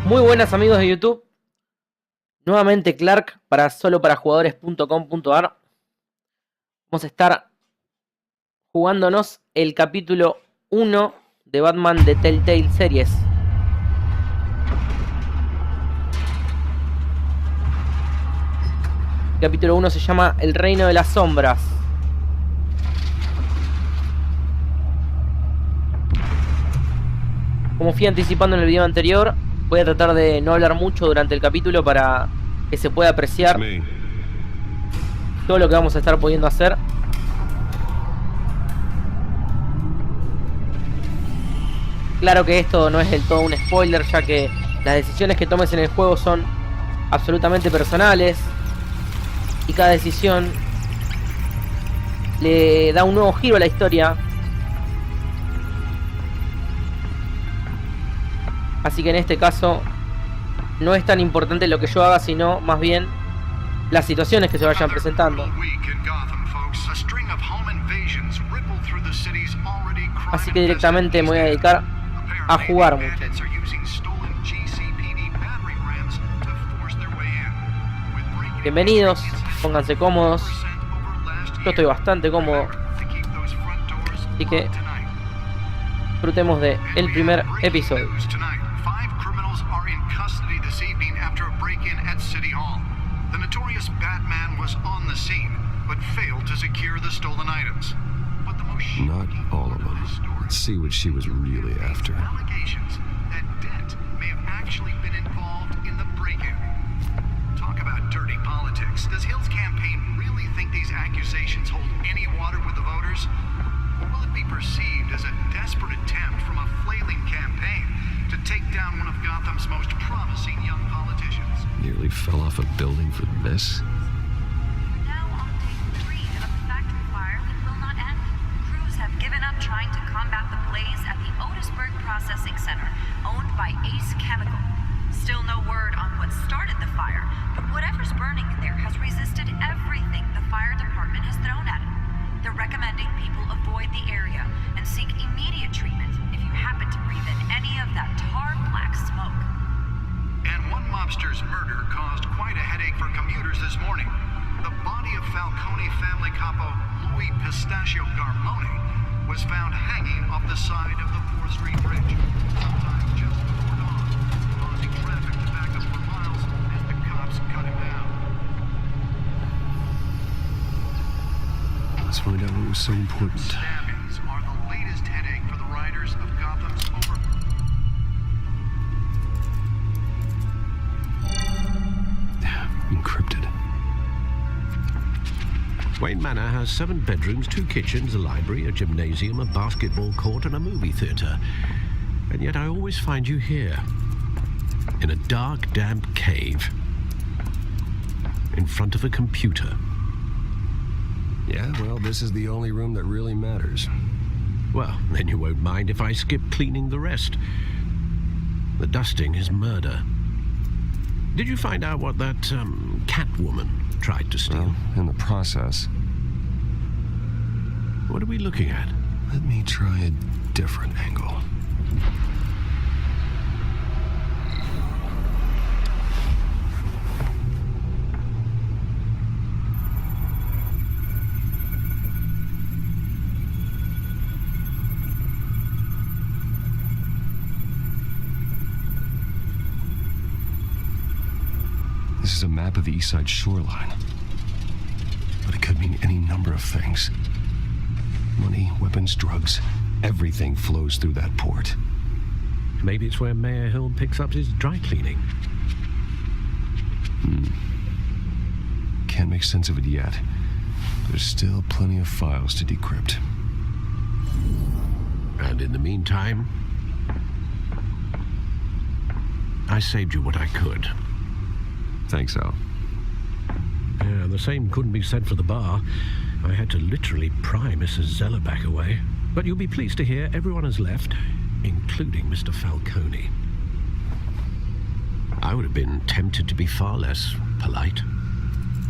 Muy buenas amigos de YouTube. Nuevamente Clark para soloparajugadores.com.ar. Vamos a estar jugándonos el capítulo 1 de Batman de Telltale series. El capítulo 1 se llama El Reino de las Sombras. Como fui anticipando en el video anterior, voy a tratar de no hablar mucho durante el capítulo para que se pueda apreciar todo lo que vamos a estar pudiendo hacer. Claro que esto no es del todo un spoiler, ya que las decisiones que tomes en el juego son absolutamente personales y cada decisión le da un nuevo giro a la historia. Así que en este caso no es tan importante lo que yo haga, sino más bien las situaciones que se vayan presentando. Así que directamente me voy a dedicar a jugar mucho. Bienvenidos, pónganse cómodos. Yo estoy bastante cómodo, así que disfrutemos de el primer episodio. Not all of them. Let's see what she was really after. Allegations that Dent may have actually been involved in the break-in. Talk about dirty politics. Does Hill's campaign really think these accusations hold any water with the voters? Or will it be perceived as a desperate attempt from a flailing campaign to take down one of Gotham's most promising young politicians? Nearly fell off a building for this? Given up trying to combat the blaze at the Otisburg Processing Center, owned by Ace Chemical. Still no word on what started the fire, but whatever's burning in there has resisted everything the fire department has thrown at it. They're recommending people avoid the area and seek immediate treatment if you happen to breathe in any of that tar black smoke. And one mobster's murder caused quite a headache for commuters this morning. The body of Falcone family capo Louis Pistachio Garmone was found hanging off the side of the 4th Street Bridge, sometime just before dawn, causing traffic to back up for miles as the cops cut him down. Let's find out what was so important. Stabbings are the latest headache for the riders of Gotham's Encrypted. Wayne Manor has 7 bedrooms, 2 kitchens, a library, a gymnasium, a basketball court, and a movie theatre. And yet I always find you here, in a dark, damp cave, in front of a computer. Yeah, well, this is the only room that really matters. Well, then you won't mind if I skip cleaning the rest. The dusting is murder. Did you find out what that, Catwoman tried to steal? Well, in the process. What are we looking at? Let me try a different angle. This is a map of the East Side shoreline. But it could mean any number of things. Money, weapons, drugs, everything flows through that port. Maybe it's where Mayor Hill picks up his dry cleaning. Can't make sense of it yet. There's still plenty of files to decrypt. And in the meantime, I saved you what I could. Thanks, Al. Yeah, the same couldn't be said for the bar. I had to literally pry Mrs. Zellerback away. But you'll be pleased to hear everyone has left, including Mr. Falcone. I would have been tempted to be far less polite.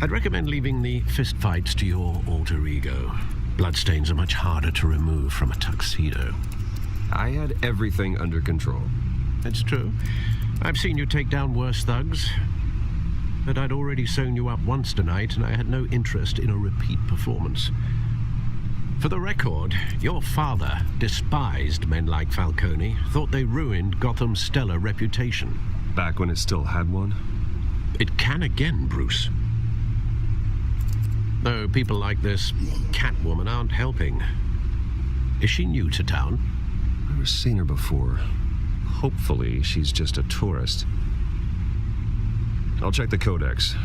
I'd recommend leaving the fistfights to your alter ego. Bloodstains are much harder to remove from a tuxedo. I had everything under control. It's true. I've seen you take down worse thugs. But I'd already sewn you up once tonight, and I had no interest in a repeat performance. For the record, your father despised men like Falcone, thought they ruined Gotham's stellar reputation. Back when it still had one? It can again, Bruce. Though people like this Catwoman aren't helping. Is she new to town? I've never seen her before. Hopefully, she's just a tourist. I'll check the codex.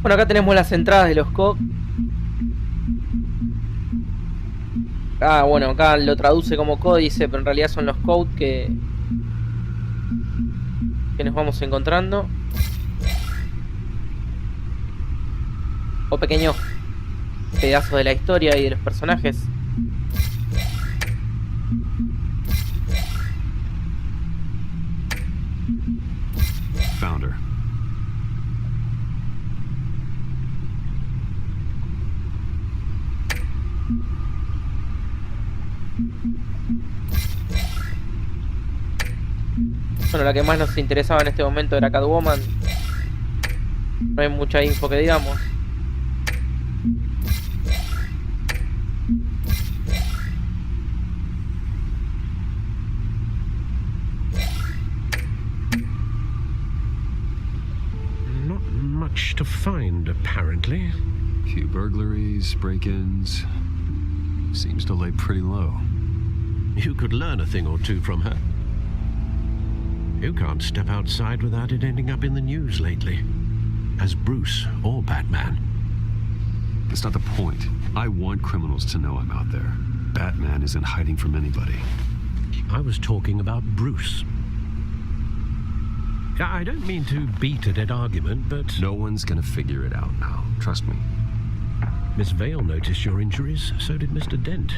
Bueno, acá tenemos las entradas de los COD. Ah, bueno, acá lo traduce como códice, pero en realidad son los codes que nos vamos encontrando. O pequeños pedazos de la historia y de los personajes. Found her. Bueno, la que más nos interesaba en este momento era Catwoman. No hay mucha info que digamos. Not much to find, apparently. Few burglaries, break-ins. Seems to lay pretty low. You could learn a thing or two from her. You can't step outside without it ending up in the news lately. As Bruce or Batman. That's not the point. I want criminals to know I'm out there. Batman isn't hiding from anybody. I was talking about Bruce. I don't mean to beat a dead argument, but... No one's gonna figure it out now. Trust me. Miss Vale noticed your injuries, so did Mr. Dent.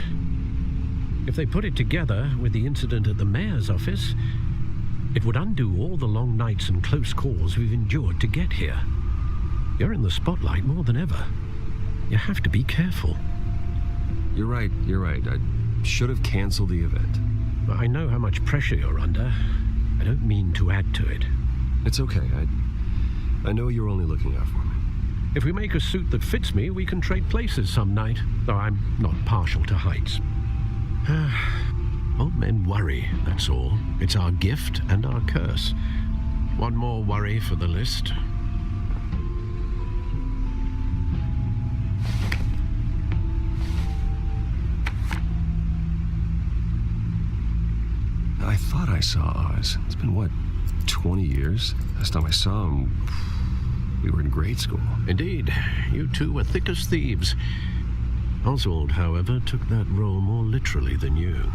If they put it together with the incident at the mayor's office, it would undo all the long nights and close calls we've endured to get here. You're in the spotlight more than ever. You have to be careful. You're right. I should have canceled the event. I know how much pressure you're under. I don't mean to add to it. It's okay. I know you're only looking out for me. If we make a suit that fits me, we can trade places some night, though I'm not partial to heights. Old men worry, that's all. It's our gift and our curse. One more worry for the list. I thought I saw Oz. It's been, what, 20 years? Last time I saw him, we were in grade school. Indeed, you two were thick as thieves. Oswald, however, took that role more literally than you.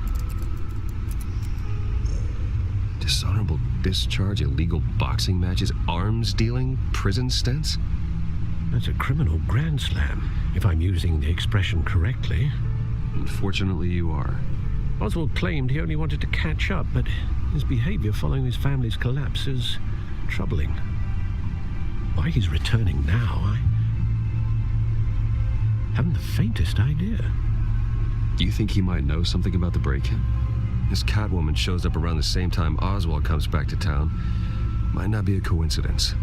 Dishonorable discharge, illegal boxing matches, arms dealing, prison stints? That's a criminal grand slam, if I'm using the expression correctly. Unfortunately, you are. Oswald claimed he only wanted to catch up, but his behavior following his family's collapse is troubling. Why he's returning now, I haven't the faintest idea. Do you think he might know something about the break-in? This Catwoman shows up around the same time Oswald comes back to town. Might not be a coincidence.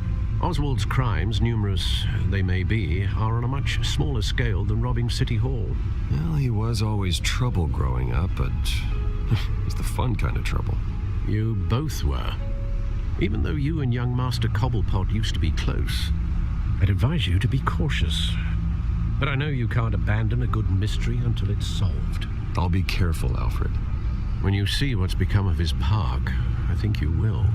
Oswald's crimes, numerous they may be, are on a much smaller scale than robbing City Hall. Well, he was always trouble growing up, but it's the fun kind of trouble. You both were. Even though you and young Master Cobblepot used to be close, I'd advise you to be cautious. But I know you can't abandon a good mystery until it's solved. I'll be careful, Alfred. When you see what's become of his park, I think you will.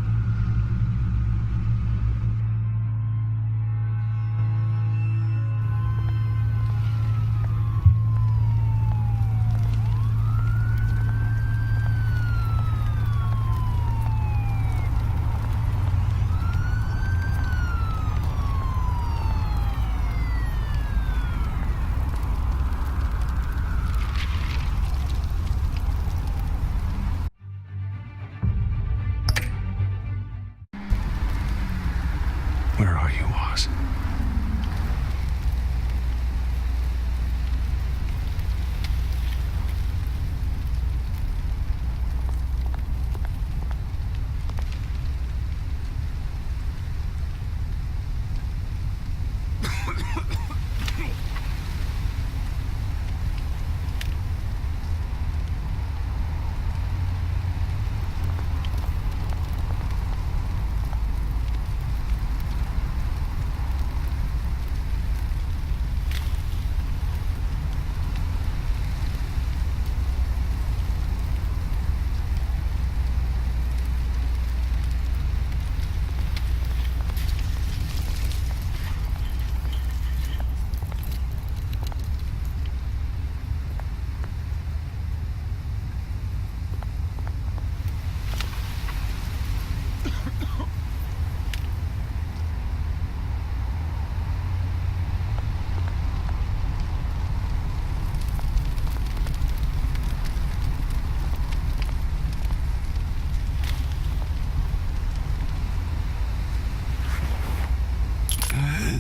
are you, Oz?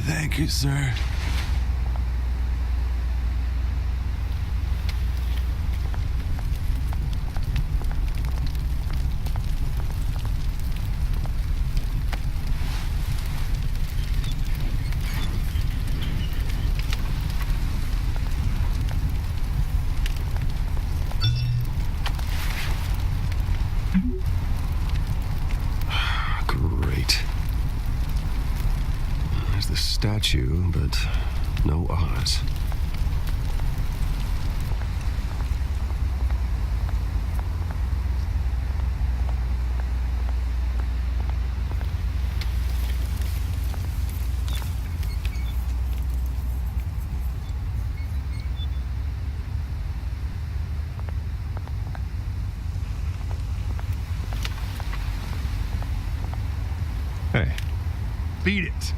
Thank you, sir. Great. There's the statue, but no Oz. Hey. Beat it.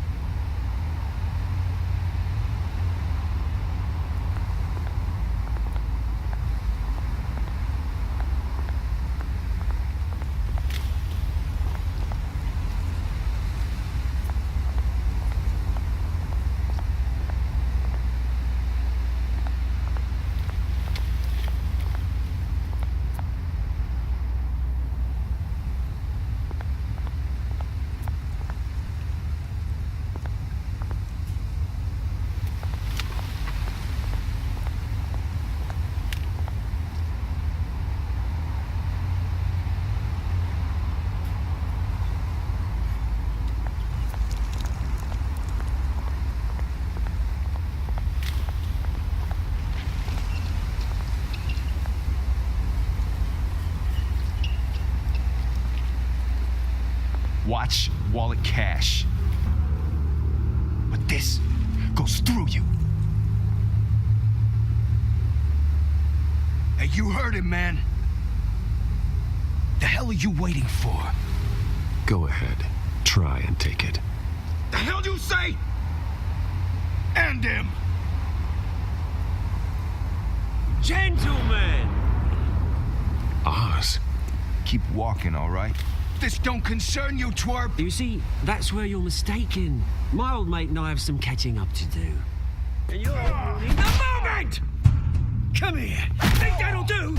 Watch wallet cash. But this goes through you. Hey, you heard it, man. The hell are you waiting for? Go ahead. Try and take it. The hell you say? End him. Gentlemen! Oz. Keep walking, all right? This don't concern you, twerp. You see, that's where you're mistaken. My old mate and I have some catching up to do. And you're ruining the moment! Come here. Think that'll do?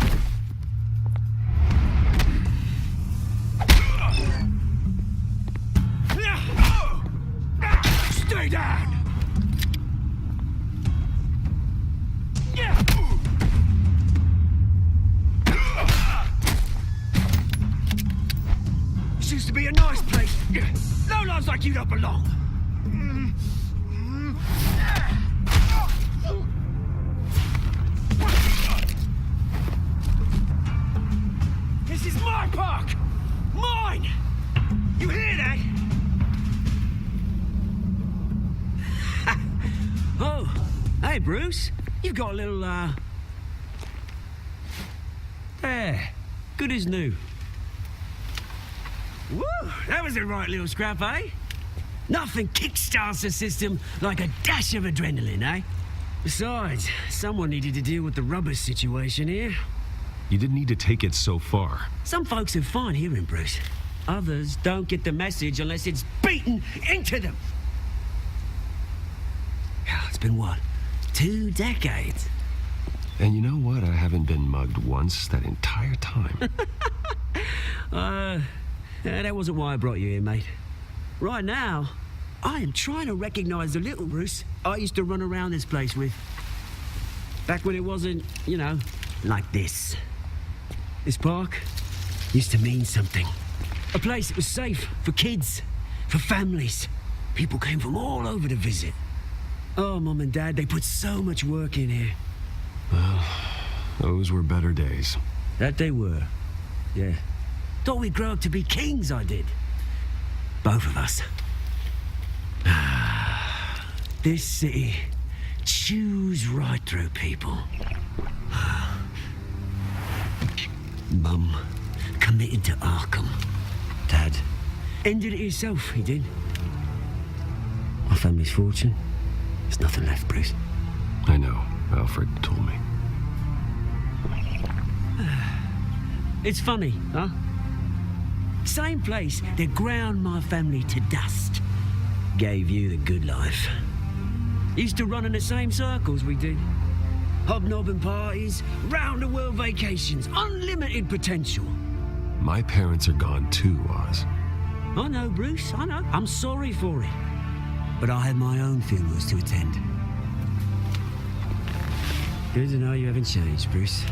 Stay down! This used to be a nice place. No lives like you don't belong. This is my park! Mine! You hear that? Oh, hey, Bruce. You've got a little, there. Good as new. Woo! That was a right little scrap, eh? Nothing kickstarts the system like a dash of adrenaline, eh? Besides, someone needed to deal with the rubber situation here. You didn't need to take it so far. Some folks are fine hearing, Bruce. Others don't get the message unless it's beaten into them. been what? 2 decades? And you know what? I haven't been mugged once that entire time. That wasn't why I brought you here, mate. Right now, I am trying to recognize the little Bruce I used to run around this place with. Back when it wasn't, you know, like this. This park used to mean something. A place that was safe for kids, for families. People came from all over to visit. Oh, Mum and Dad, they put so much work in here. Well, those were better days. That they were, yeah. Thought we'd grow up to be kings, I did. Both of us. This city chews right through people. Mum committed to Arkham. Dad ended it himself, he did. My family's fortune, there's nothing left, Bruce. I know. Alfred told me. It's funny, huh? Same place that ground my family to dust gave you the good life. Used to run in the same circles we did. Hobnobbing parties, round-the-world vacations, unlimited potential. My parents are gone too, Oz. I know, Bruce, I know. I'm sorry for it. But I had my own funerals to attend. Good to know you haven't changed, Bruce.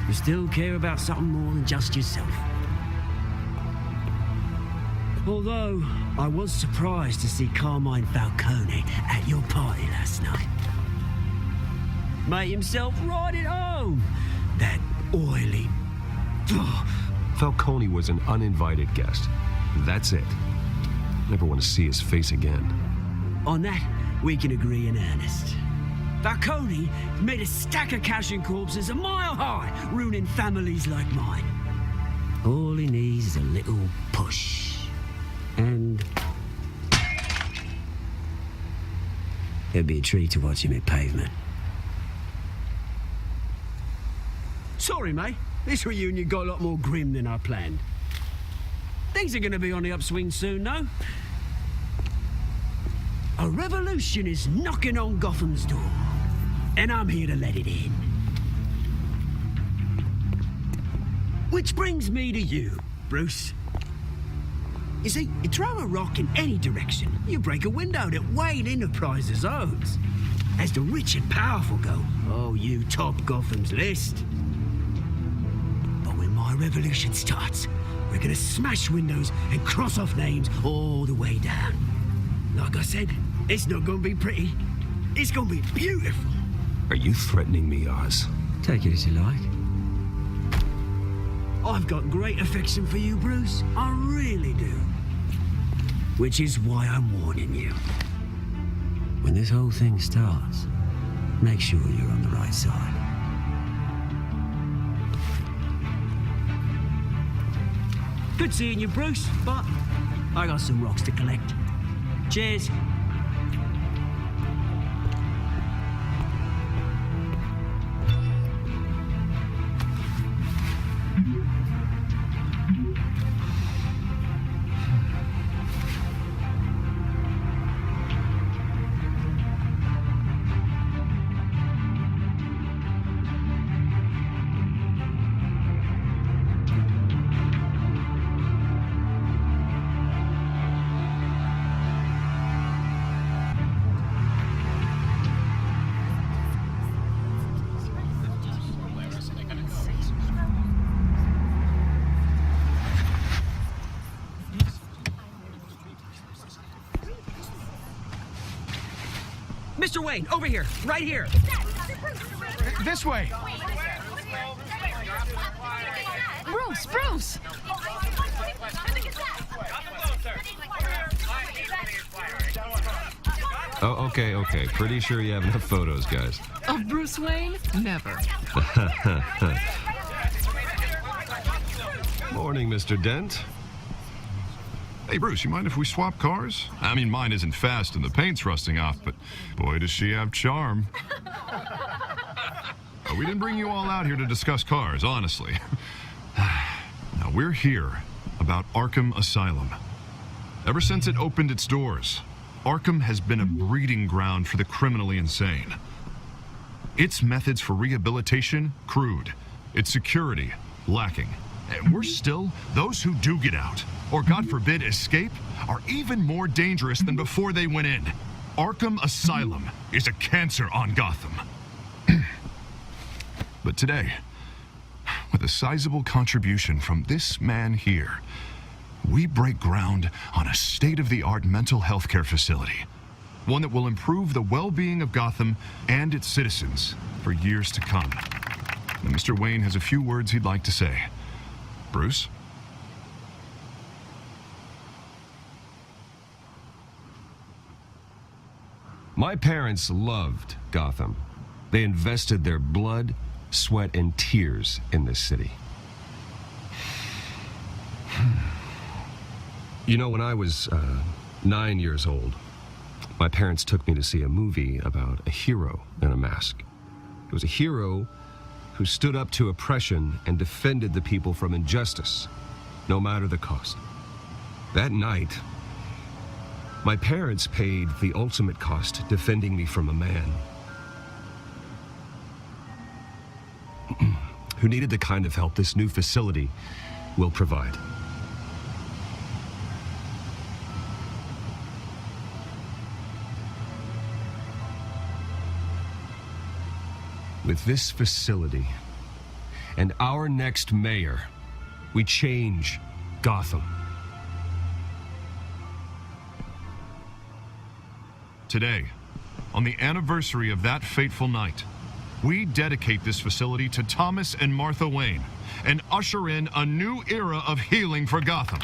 You still care about something more than just yourself. Although, I was surprised to see Carmine Falcone at your party last night. Made himself right at home. That oily... Falcone was an uninvited guest. That's it. Never want to see his face again. On that, we can agree in earnest. Falcone made a stack of cash and corpses a mile high, ruining families like mine. All he needs is a little push. And... it'd be a treat to watch him hit pavement. Sorry, mate. This reunion got a lot more grim than I planned. Things are going to be on the upswing soon, though. A revolution is knocking on Gotham's door, and I'm here to let it in. Which brings me to you, Bruce. You see, you throw a rock in any direction, you break a window that Wayne Enterprises owns. As the rich and powerful go, oh, you top Gotham's list. But when my revolution starts, we're gonna smash windows and cross off names all the way down. Like I said, it's not gonna be pretty. It's gonna be beautiful. Are you threatening me, Oz? Take it as you like. I've got great affection for you, Bruce. I really do. Which is why I'm warning you. When this whole thing starts, make sure you're on the right side. Good seeing you, Bruce, but I got some rocks to collect. Cheers. Mr. Wayne, over here, right here. This way. Bruce! Oh, okay. Pretty sure you have enough photos, guys. Of Bruce Wayne? Never. Morning, Mr. Dent. Hey, Bruce, you mind if we swap cars? I mean, mine isn't fast and the paint's rusting off, but boy, does she have charm. We didn't bring you all out here to discuss cars, honestly. Now, we're here about Arkham Asylum. Ever since it opened its doors, Arkham has been a breeding ground for the criminally insane. Its methods for rehabilitation, crude. Its security, lacking. And worse still, those who do get out, or God forbid escape, are even more dangerous than before they went in. Arkham Asylum is a cancer on Gotham. But today, with a sizable contribution from this man here, we break ground on a state-of-the-art mental health care facility. One that will improve the well-being of Gotham and its citizens for years to come. Now, Mr. Wayne has a few words he'd like to say. Bruce? My parents loved Gotham. They invested their blood, sweat, and tears in this city. You know, when I was 9 years old, my parents took me to see a movie about a hero in a mask. It was a hero who stood up to oppression and defended the people from injustice, no matter the cost. That night, my parents paid the ultimate cost defending me from a man who needed the kind of help this new facility will provide. With this facility and our next mayor, we change Gotham. Today, on the anniversary of that fateful night, we dedicate this facility to Thomas and Martha Wayne and usher in a new era of healing for Gotham.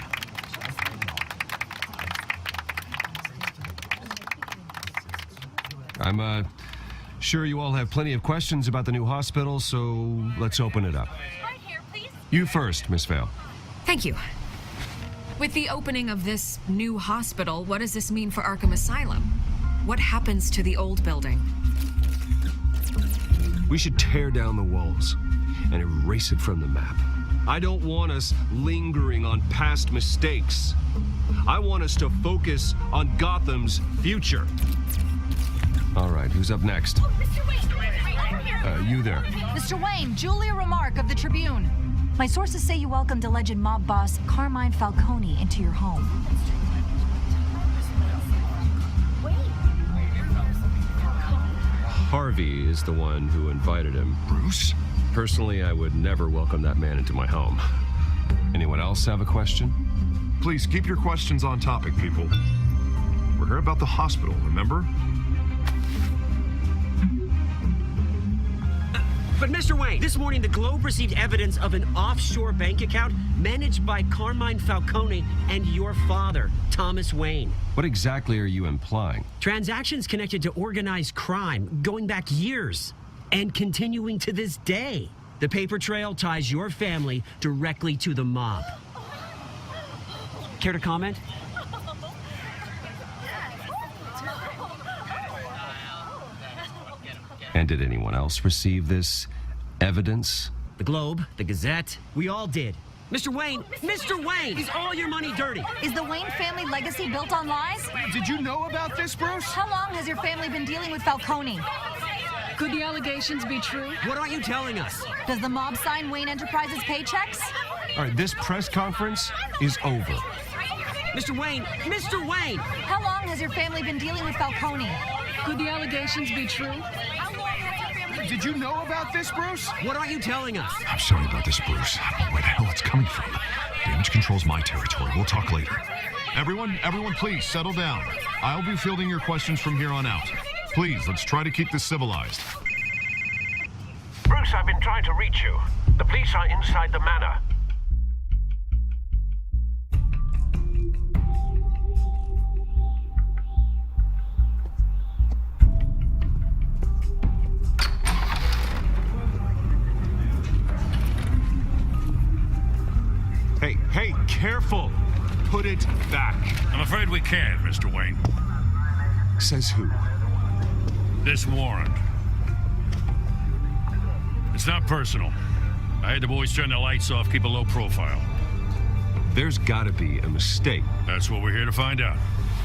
I'm sure you all have plenty of questions about the new hospital, so let's open it up. Right here, please. You first, Miss Vale. Thank you. With the opening of this new hospital, what does this mean for Arkham Asylum? What happens to the old building? We should tear down the walls and erase it from the map. I don't want us lingering on past mistakes. I want us to focus on Gotham's future. All right, who's up next? Oh, Mr. Wayne! You there. Mr. Wayne, Julia Remarque of the Tribune. My sources say you welcomed alleged mob boss Carmine Falcone into your home. Harvey is the one who invited him. Bruce? Personally, I would never welcome that man into my home. Anyone else have a question? Please keep your questions on topic, people. We're here about the hospital, remember? But Mr. Wayne, this morning the Globe received evidence of an offshore bank account managed by Carmine Falcone and your father, Thomas Wayne. What exactly are you implying? Transactions connected to organized crime going back years and continuing to this day. The paper trail ties your family directly to the mob. Care to comment? And did anyone else receive this evidence? The Globe, the Gazette, we all did. Mr. Wayne, is all your money dirty? Is the Wayne family legacy built on lies? Did you know about this, Bruce? How long has your family been dealing with Falcone? Could the allegations be true? What aren't you telling us? Does the mob sign Wayne Enterprises paychecks? All right, this press conference is over. Mr. Wayne! How long has your family been dealing with Falcone? Could the allegations be true? Did you know about this, Bruce? What aren't you telling us? I'm sorry about this, Bruce. I don't know where the hell it's coming from. Damage control's my territory. We'll talk later. Everyone, please settle down. I'll be fielding your questions from here on out. Please, let's try to keep this civilized. Bruce, I've been trying to reach you. The police are inside the manor. Hey, careful! Put it back. I'm afraid we can't, Mr. Wayne. Says who? This warrant. It's not personal. I had the boys turn the lights off, keep a low profile. There's gotta be a mistake. That's what we're here to find out.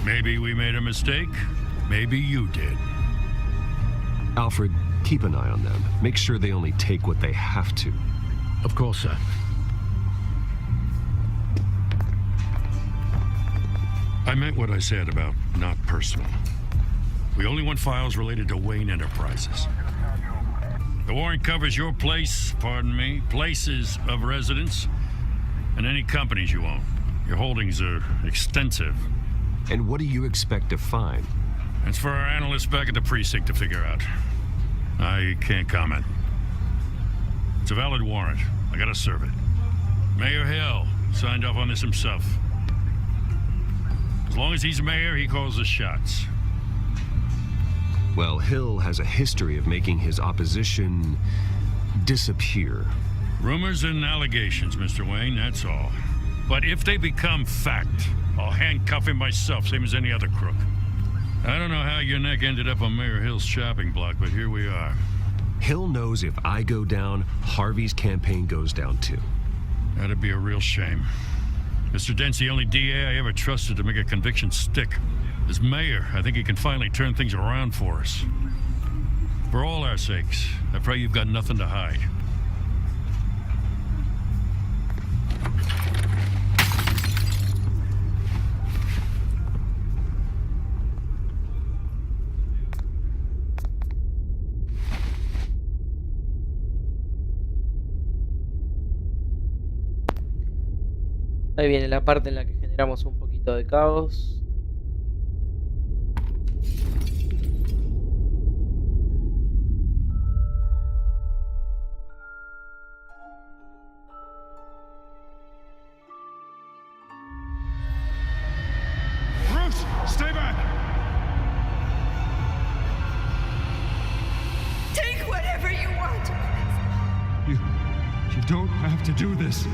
Maybe we made a mistake. Maybe you did. Alfred, keep an eye on them. Make sure they only take what they have to. Of course, sir. I meant what I said about not personal. We only want files related to Wayne Enterprises. The warrant covers your place, pardon me, places of residence, and any companies you own. Your holdings are extensive. And what do you expect to find? It's for our analysts back at the precinct to figure out. I can't comment. It's a valid warrant. I gotta serve it. Mayor Hill signed off on this himself. As long as he's mayor, he calls the shots. Well, Hill has a history of making his opposition disappear. Rumors and allegations, Mr. Wayne, that's all. But if they become fact, I'll handcuff him myself, same as any other crook. I don't know how your neck ended up on Mayor Hill's shopping block, but here we are. Hill knows if I go down, Harvey's campaign goes down too. That'd be a real shame. Mr. Dent's the only DA I ever trusted to make a conviction stick. As mayor, I think he can finally turn things around for us. For all our sakes, I pray you've got nothing to hide. Ahí viene la parte en la que generamos un poquito de caos. Bruce, stay back! Take whatever you want. You don't have to do this.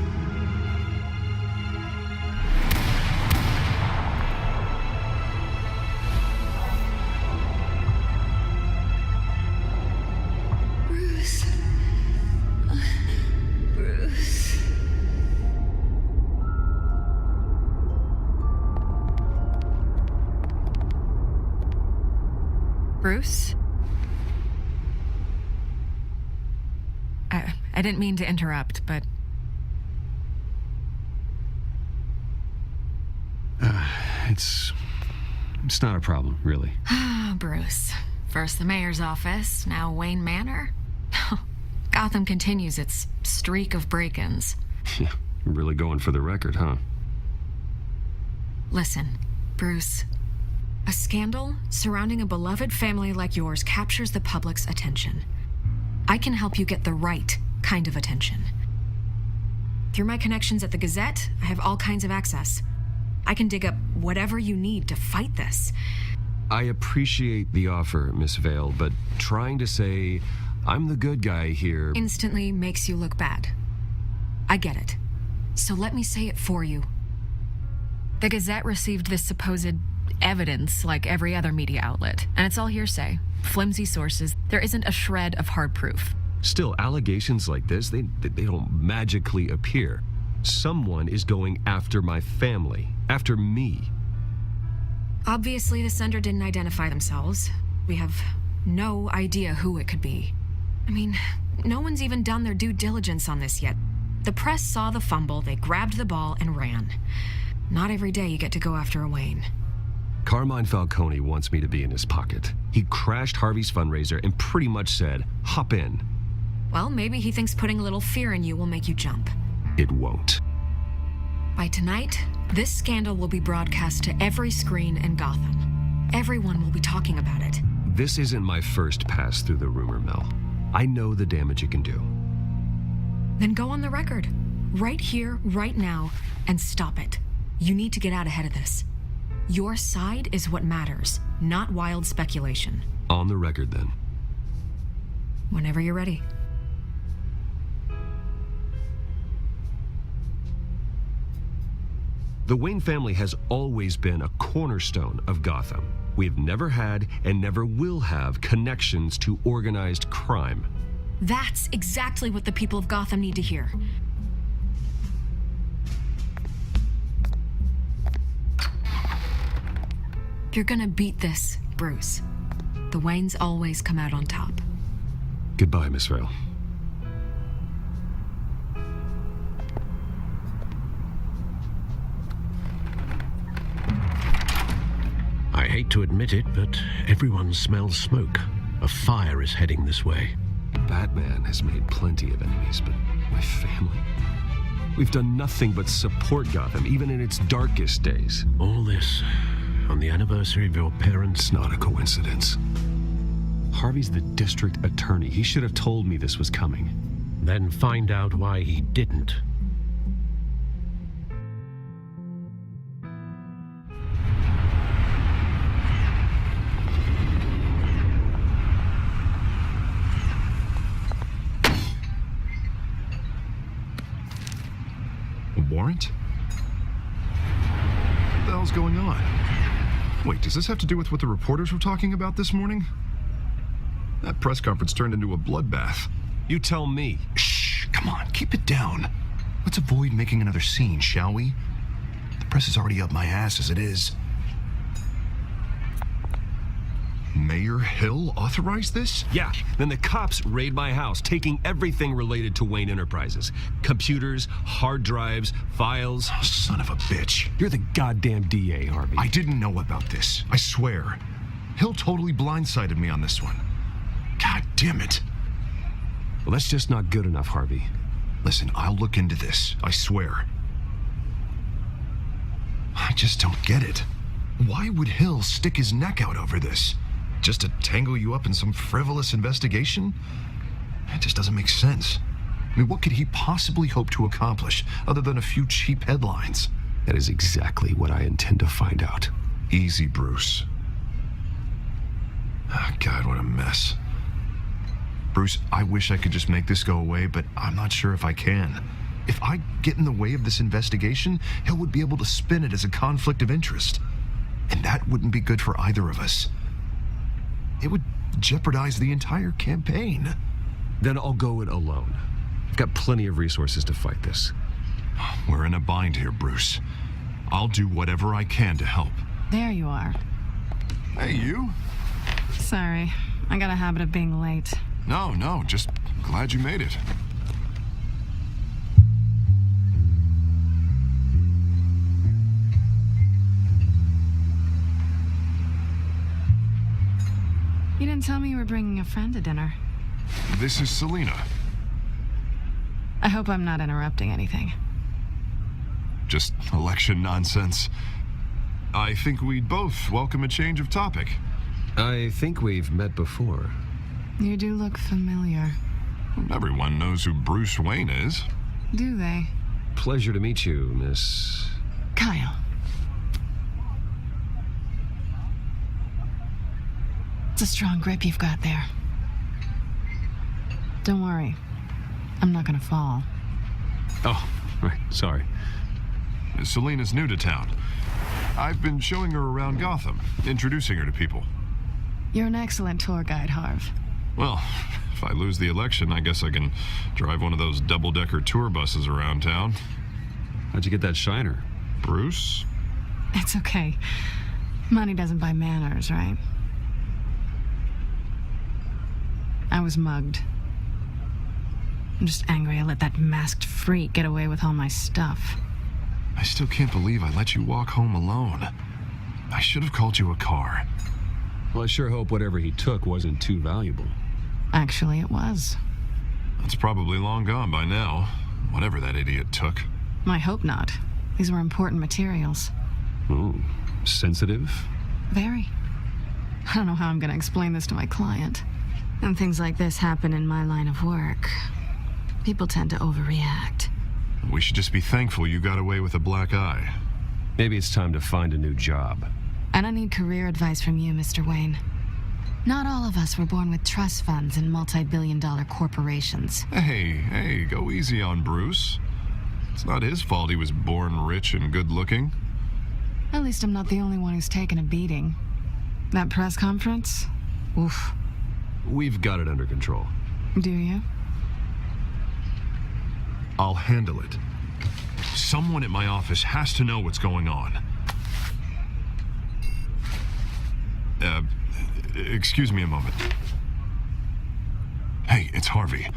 Bruce? I didn't mean to interrupt, but... It's not a problem, really. Bruce. First the mayor's office, now Wayne Manor. Gotham continues its streak of break-ins. Yeah, you're really going for the record, huh? Listen, Bruce. A scandal surrounding a beloved family like yours captures the public's attention. I can help you get the right kind of attention. Through my connections at the Gazette, I have all kinds of access. I can dig up whatever you need to fight this. I appreciate the offer, Miss Vale, but trying to say I'm the good guy here instantly makes you look bad. I get it. So let me say it for you. The Gazette received this supposed evidence like every other media outlet, and it's all hearsay, flimsy sources. There isn't a shred of hard proof. Still, allegations like this, they don't magically appear. Someone is going after my family, after me. Obviously, the sender didn't identify themselves. We have no idea who it could be. I mean, no one's even done their due diligence on this yet. The press saw the fumble, they grabbed the ball and ran. Not every day you get to go after a Wayne. Carmine Falcone wants me to be in his pocket. He crashed Harvey's fundraiser and pretty much said, hop in. Well, maybe he thinks putting a little fear in you will make you jump. It won't. By tonight, this scandal will be broadcast to every screen in Gotham. Everyone will be talking about it. This isn't my first pass through the rumor mill. I know the damage it can do. Then go on the record. Right here, right now, and stop it. You need to get out ahead of this. Your side is what matters, not wild speculation. On the record, then. Whenever you're ready. The Wayne family has always been a cornerstone of Gotham. We've never had and never will have connections to organized crime. That's exactly what the people of Gotham need to hear. You're gonna beat this, Bruce. The Waynes always come out on top. Goodbye, Miss Vale. I hate to admit it, but everyone smells smoke. A fire is heading this way. Batman has made plenty of enemies, but my family? We've done nothing but support Gotham, even in its darkest days. All this on the anniversary of your parents'... It's not a coincidence. Harvey's the district attorney. He should have told me this was coming. Then find out why he didn't. Warrant? What the hell's going on? Wait, does this have to do with what the reporters were talking about this morning? That press conference turned into a bloodbath. You tell me. Shh, come on, keep it down. Let's avoid making another scene, shall we? The press is already up my ass as it is. Mayor Hill authorized this? Yeah, then the cops raid my house, taking everything related to Wayne Enterprises. Computers, hard drives, files. Oh, son of a bitch. You're the goddamn DA, Harvey. I didn't know about this, I swear. Hill totally blindsided me on this one. God damn it. Well, that's just not good enough, Harvey. Listen, I'll look into this, I swear. I just don't get it. Why would Hill stick his neck out over this? Just to tangle you up in some frivolous investigation? It just doesn't make sense. I mean, what could he possibly hope to accomplish other than a few cheap headlines? That is exactly what I intend to find out. Easy, Bruce. Oh, God, what a mess. Bruce, I wish I could just make this go away, but I'm not sure if I can. If I get in the way of this investigation, Hill would be able to spin it as a conflict of interest. And that wouldn't be good for either of us. It would jeopardize the entire campaign. Then I'll go it alone. I've got plenty of resources to fight this. We're in a bind here, Bruce. I'll do whatever I can to help. There you are. Hey, you? Sorry, I got a habit of being late. No, just glad you made it. You didn't tell me you were bringing a friend to dinner. This is Selena. I hope I'm not interrupting anything. Just election nonsense. I think we'd both welcome a change of topic. I think we've met before. You do look familiar. Everyone knows who Bruce Wayne is. Do they? Pleasure to meet you, Miss... Kyle. It's a strong grip you've got there. Don't worry. I'm not gonna fall. Oh, right, sorry. Selena's new to town. I've been showing her around Gotham, introducing her to people. You're an excellent tour guide, Harv. Well, if I lose the election, I guess I can drive one of those double-decker tour buses around town. How'd you get that shiner? Bruce? It's okay. Money doesn't buy manners, right? I was mugged. I'm just angry I let that masked freak get away with all my stuff. I still can't believe I let you walk home alone. I should have called you a car. Well, I sure hope whatever he took wasn't too valuable. Actually, it was. It's probably long gone by now, whatever that idiot took. I hope not. These were important materials. Ooh, sensitive? Very. I don't know how I'm gonna explain this to my client. And things like this happen in my line of work. People tend to overreact. We should just be thankful you got away with a black eye. Maybe it's time to find a new job. And I need career advice from you, Mr. Wayne. Not all of us were born with trust funds and multi-billion-dollar corporations. Hey, go easy on Bruce. It's not his fault he was born rich and good-looking. At least I'm not the only one who's taken a beating. That press conference? Oof. We've got it under control. Do you? I'll handle it. Someone at my office has to know what's going on. Excuse me a moment. Hey, it's Harvey.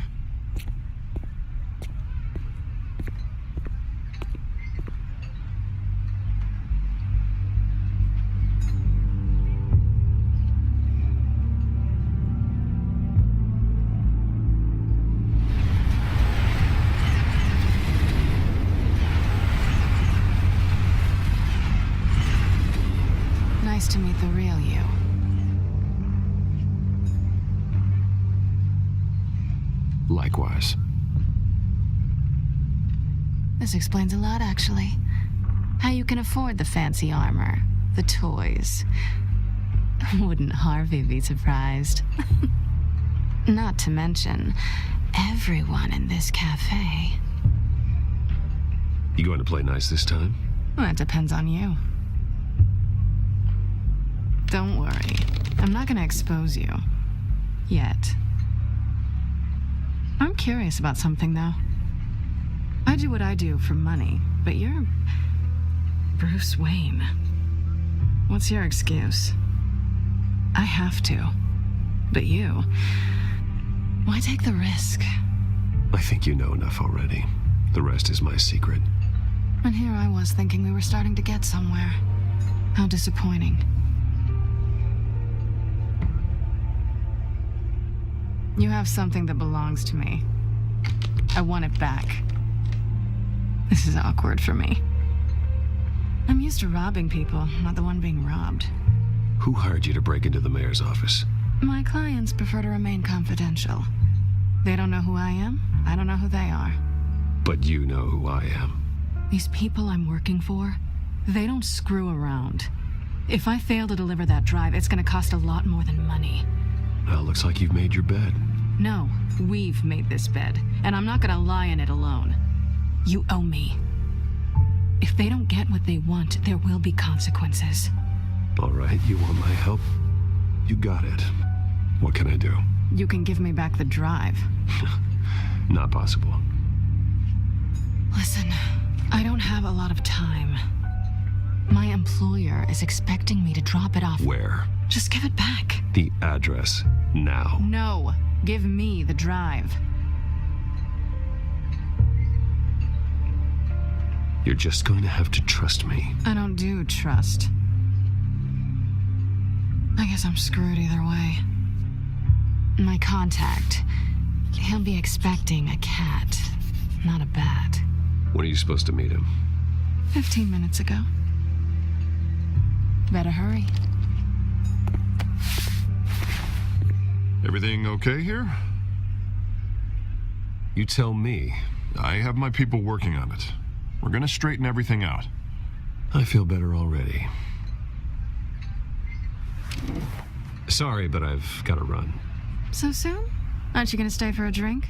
Nice to meet the real you. Likewise. This explains a lot, actually. How you can afford the fancy armor, the toys. Wouldn't Harvey be surprised? Not to mention, everyone in this cafe. You going to play nice this time? Well, it depends on you. Don't worry. I'm not gonna expose you. Yet. I'm curious about something, though. I do what I do for money, but you're Bruce Wayne. What's your excuse? I have to. But you... why take the risk? I think you know enough already. The rest is my secret. And here I was thinking we were starting to get somewhere. How disappointing. You have something that belongs to me. I want it back. This is awkward for me. I'm used to robbing people, not the one being robbed. Who hired you to break into the mayor's office? My clients prefer to remain confidential. They don't know who I am. I don't know who they are. But you know who I am. These people I'm working for, they don't screw around. If I fail to deliver that drive, it's gonna cost a lot more than money. Well, looks like you've made your bed. No, we've made this bed, and I'm not gonna lie in it alone. You owe me. If they don't get what they want, there will be consequences. All right, you want my help? You got it. What can I do? You can give me back the drive. Not possible. Listen, I don't have a lot of time. My employer is expecting me to drop it off. Where? Just give it back. The address, now. No, give me the drive. You're just going to have to trust me. I don't do trust. I guess I'm screwed either way. My contact, he'll be expecting a cat, not a bat. When are you supposed to meet him? 15 minutes ago. Better hurry. Everything okay here? You tell me. I have my people working on it. We're gonna straighten everything out. I feel better already. Sorry, but I've got to run. So soon? Aren't you gonna stay for a drink?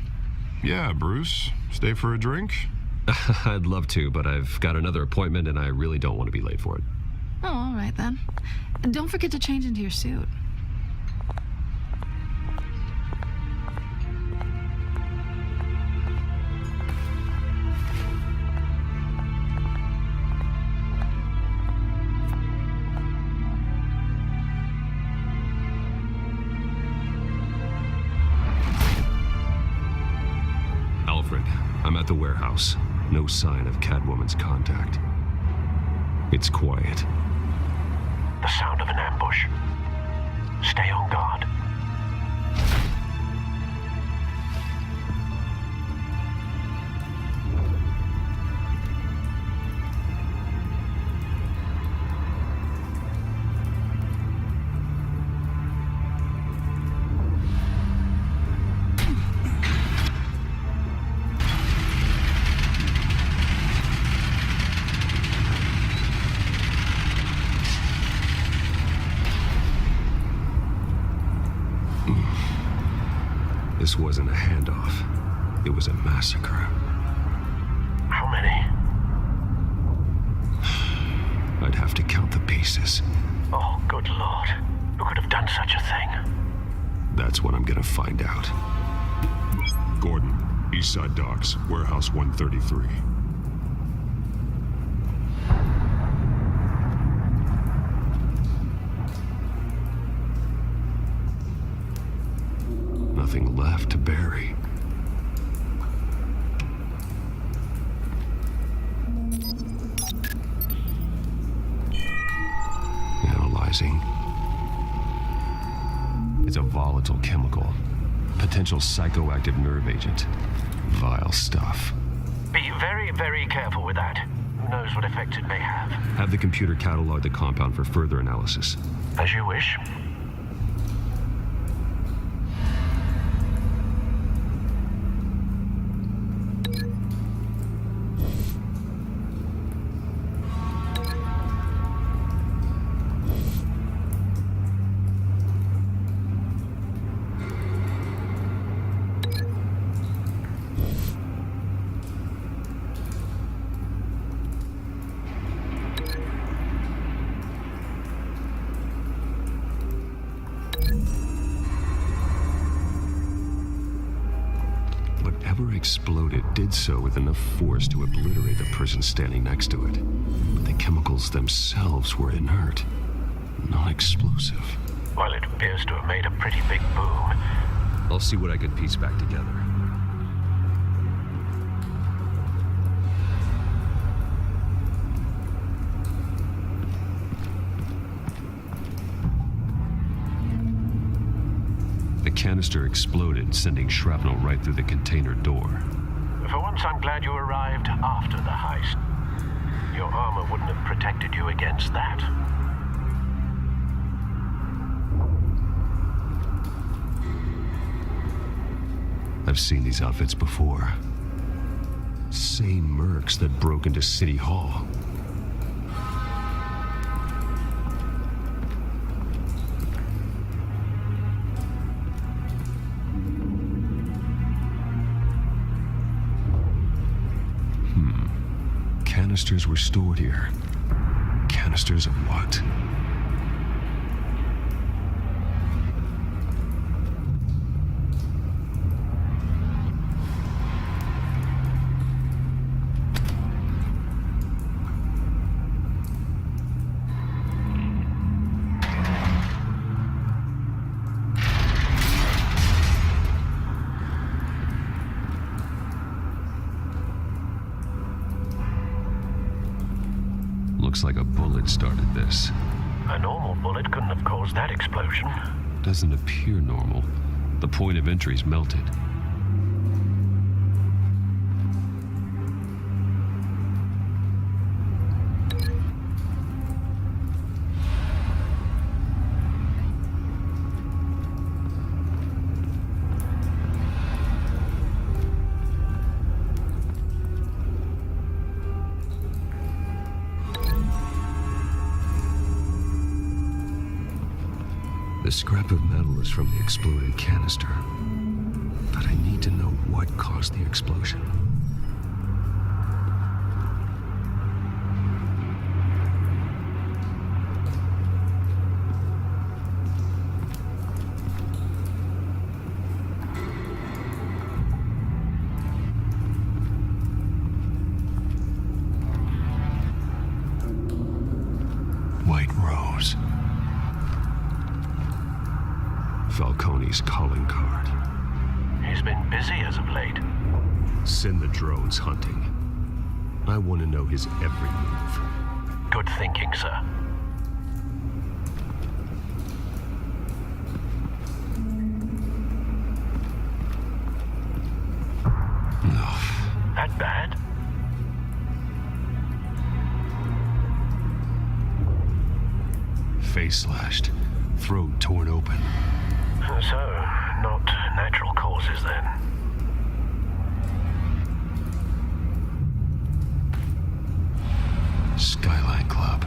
Yeah, Bruce. Stay for a drink? I'd love to, but I've got another appointment and I really don't want to be late for it. Oh, all right then. And don't forget to change into your suit. Alfred, I'm at the warehouse. No sign of Catwoman's contact. It's quiet. The sound of an ambush. Stay on guard. This wasn't a handoff. It was a massacre. How many? I'd have to count the pieces. Oh, good Lord. Who could have done such a thing? That's what I'm gonna find out. Gordon, Eastside Docks, Warehouse 133. nothing left to bury. Analyzing. It's a volatile chemical. Potential psychoactive nerve agent. Vile stuff. Be very, very careful with that. Who knows what effects it may have. Have the computer catalog the compound for further analysis. As you wish. Whatever exploded did so with enough force to obliterate the person standing next to it. But the chemicals themselves were inert, non-explosive. Well, it appears to have made a pretty big boom. I'll see what I can piece back together. The canister exploded, sending shrapnel right through the container door. For once, I'm glad you arrived after the heist. Your armor wouldn't have protected you against that. I've seen these outfits before. Same mercs that broke into City Hall. Canisters were stored here. Canisters of what? Looks like a bullet started this. A normal bullet couldn't have caused that explosion. Doesn't appear normal. The point of entry's melted. The scrap of metal is from the exploded canister. But I need to know what caused the explosion. White Rose. Falcone's calling card. He's been busy as of late. Send the drones hunting. I want to know his every move. Good thinking, sir. That bad? Face slashed, throat torn open. So, not natural causes then. Skyline Club.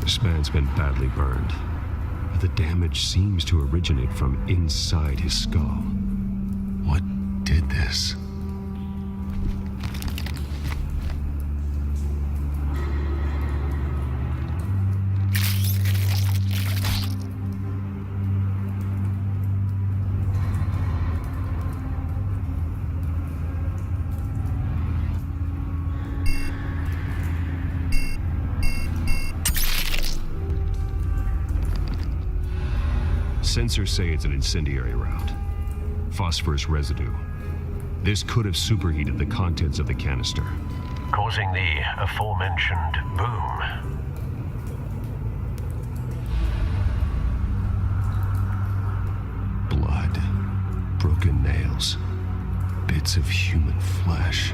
This man's been badly burned, but the damage seems to originate from inside his skull. What did this? Sensors say it's an incendiary route. Phosphorus residue. This could have superheated the contents of the canister, causing the aforementioned boom. Blood, broken nails, bits of human flesh.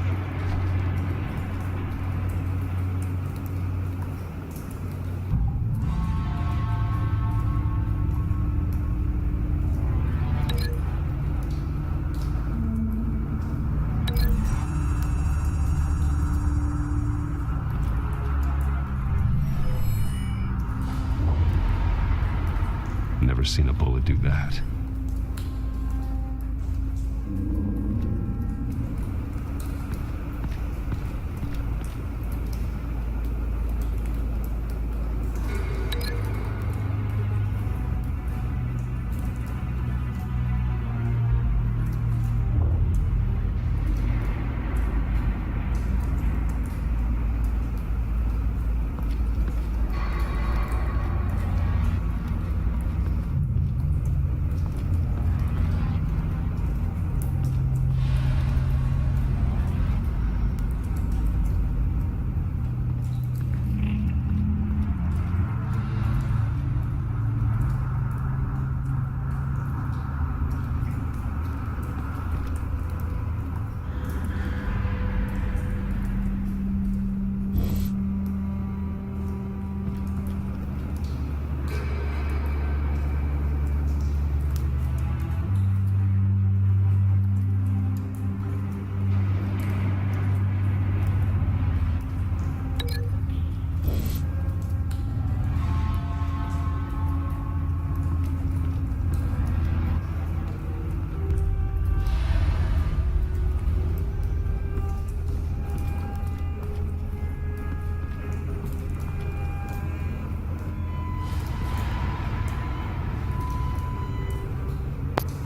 Never seen a bullet do that.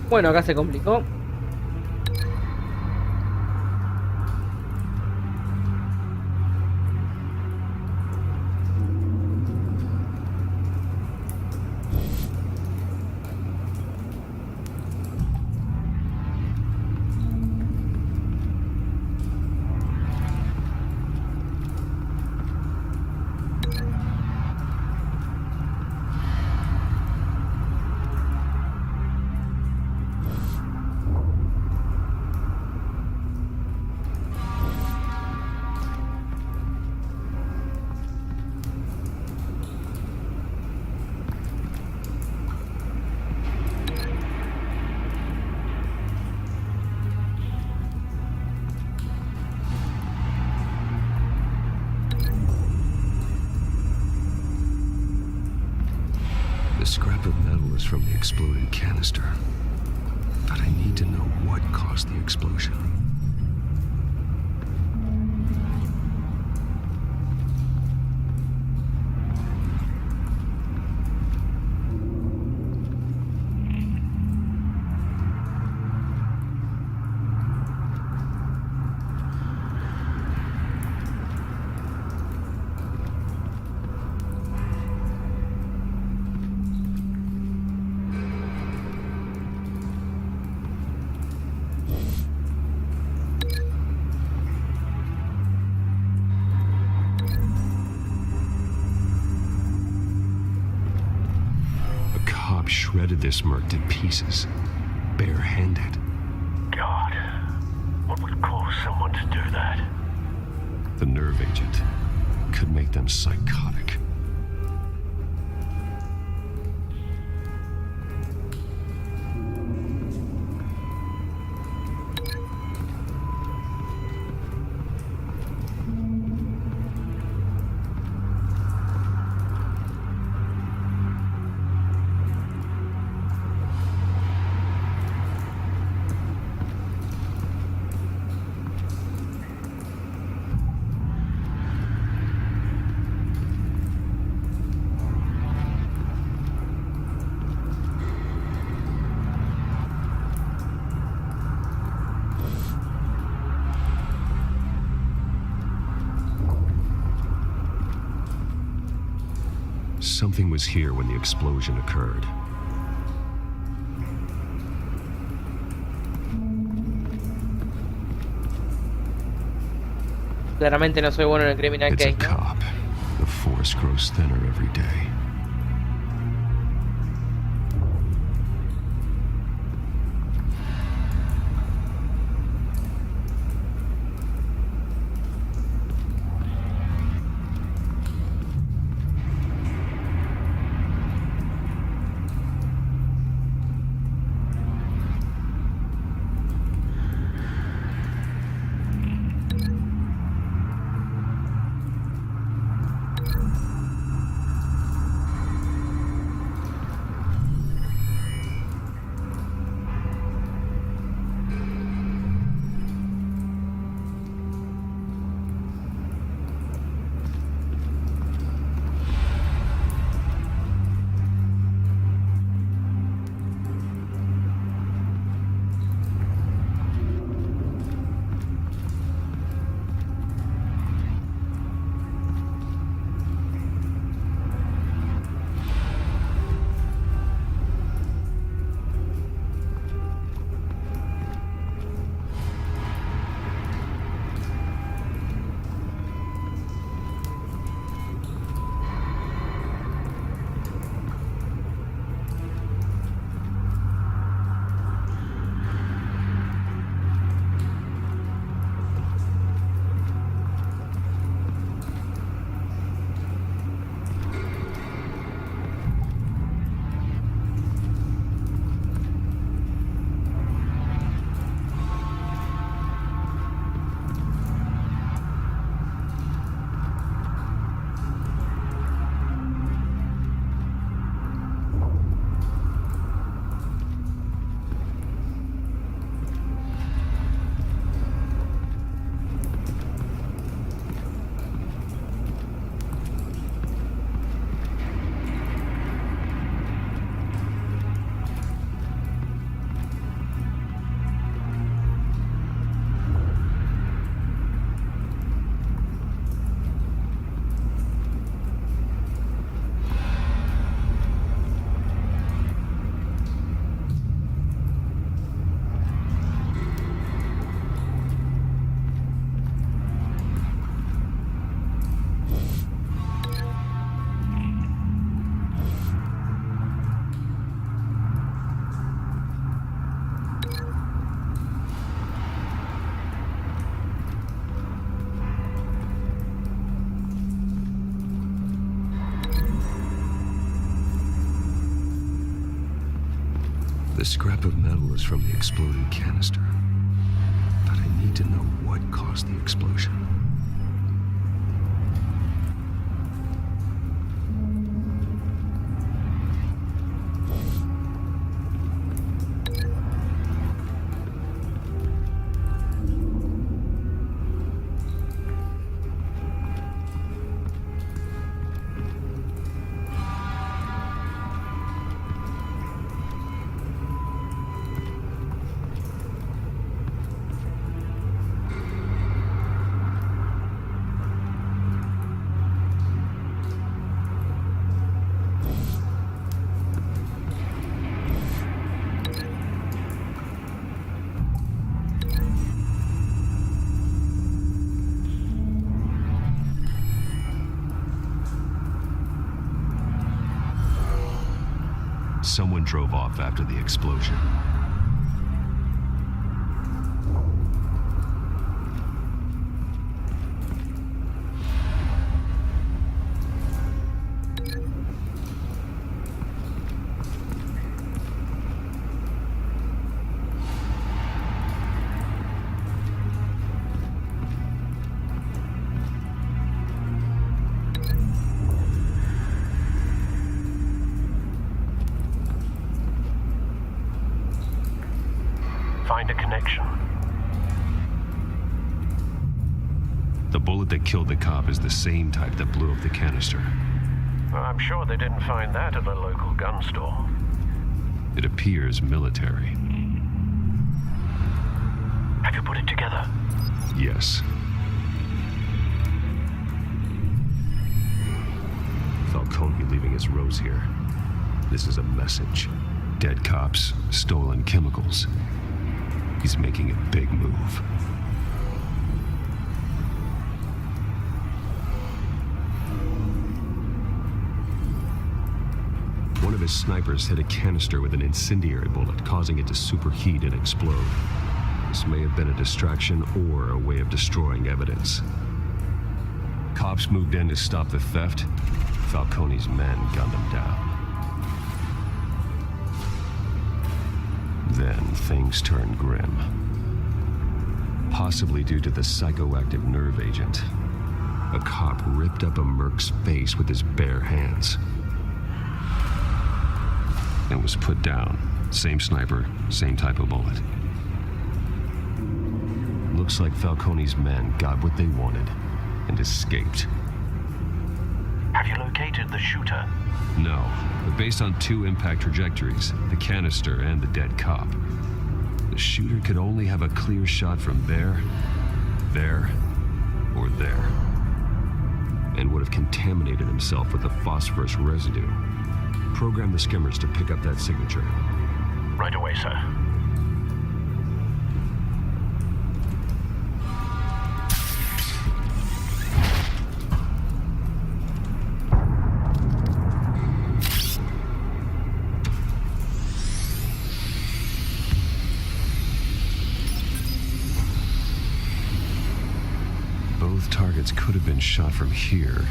Bueno, acá se complicó. The scrap of metal is from the exploded canister. But I need to know what caused the explosion. Shredded this merc to pieces, barehanded. God, what would cause someone to do that? The nerve agent could make them psychotic. Something was here when the explosion occurred. Claramente no soy bueno en el criminal It's a case, ¿no? cop. The force grows thinner every day. The scrap of metal is from the exploded canister. But I need to know what caused the explosion. Someone drove off after the explosion. Find a connection. The bullet that killed the cop is the same type that blew up the canister. Well, I'm sure they didn't find that at a local gun store. It appears military. Have you put it together? Yes. Falcone leaving his rose here. This is a message. Dead cops, stolen chemicals. He's making a big move. his snipers hit a canister with an incendiary bullet, causing it to superheat and explode. This may have been a distraction or a way of destroying evidence. Cops moved in to stop the theft. Falcone's men gunned him down. Then things turned grim. Possibly due to the psychoactive nerve agent. A cop ripped up a merc's face with his bare hands. And was put down. Same sniper, same type of bullet. Looks like Falcone's men got what they wanted and escaped. Have you located the shooter? No, but based on 2 impact trajectories, the canister and the dead cop, the shooter could only have a clear shot from there, or there, and would have contaminated himself with the phosphorus residue. Program the skimmers to pick up that signature. Right away, sir. Both targets could have been shot from here,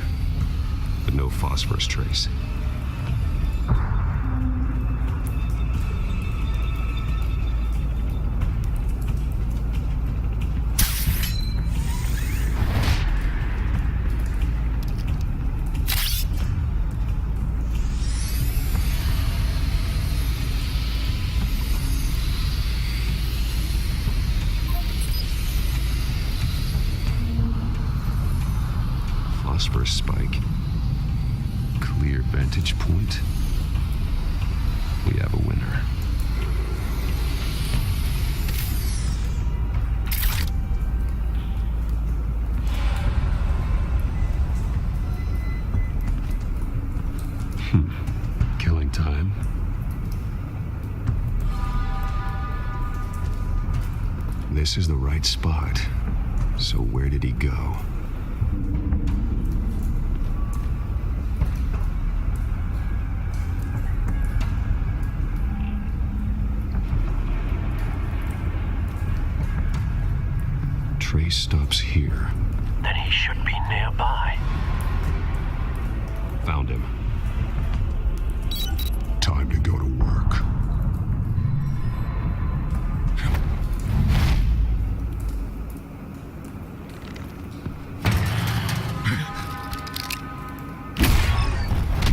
but no phosphorus trace. Phosphorus spike. Clear vantage point. We have a winner. Killing time. This is the right spot. So where did he go? Trace stops here. Then he should be nearby. Found him. Time to go to work.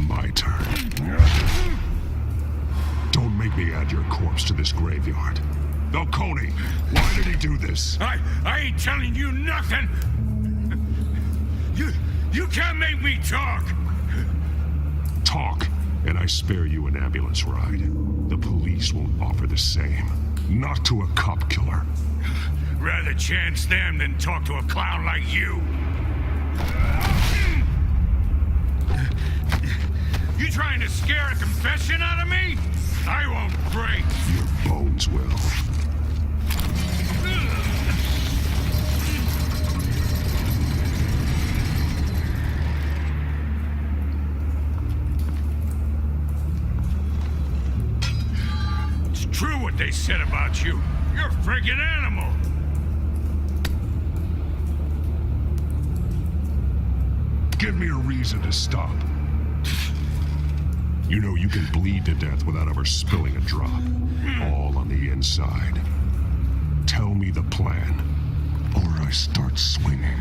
My turn. Don't make me add your corpse to this graveyard. Falcone, why did he do this? I ain't telling you nothing. You can't make me talk. Talk, and I spare you an ambulance ride. The police won't offer the same. Not to a cop killer. Rather chance them than talk to a clown like you. You trying to scare a confession out of me? I won't break. Your bones will. It's true what they said about you. You're a friggin' animal. Give me a reason to stop. You know you can bleed to death without ever spilling a drop. All on the inside. Tell me the plan, or I start swinging.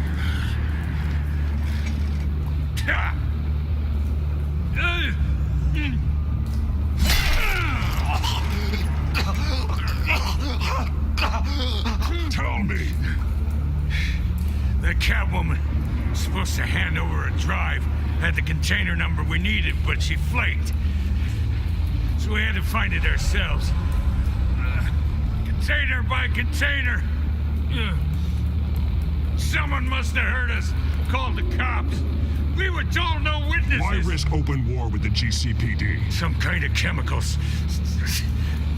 Tell me. That Catwoman was supposed to hand over a drive. Had the container number we needed, but she flaked. So we had to find it ourselves. Container by container. Someone must have heard us. Called the cops. We were told no witnesses. Why risk open war with the GCPD? Some kind of chemicals.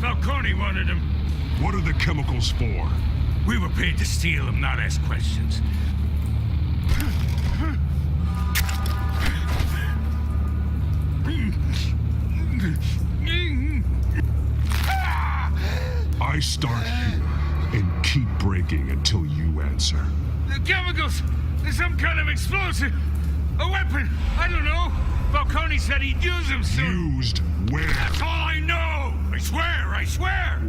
Falcone wanted them. What are the chemicals for? We were paid to steal them, not ask questions. I start here and keep breaking until you answer. The chemicals! There's some kind of explosive! A weapon! I don't know! Falcone said he'd use them soon! Used where? That's all I know! I swear! I swear!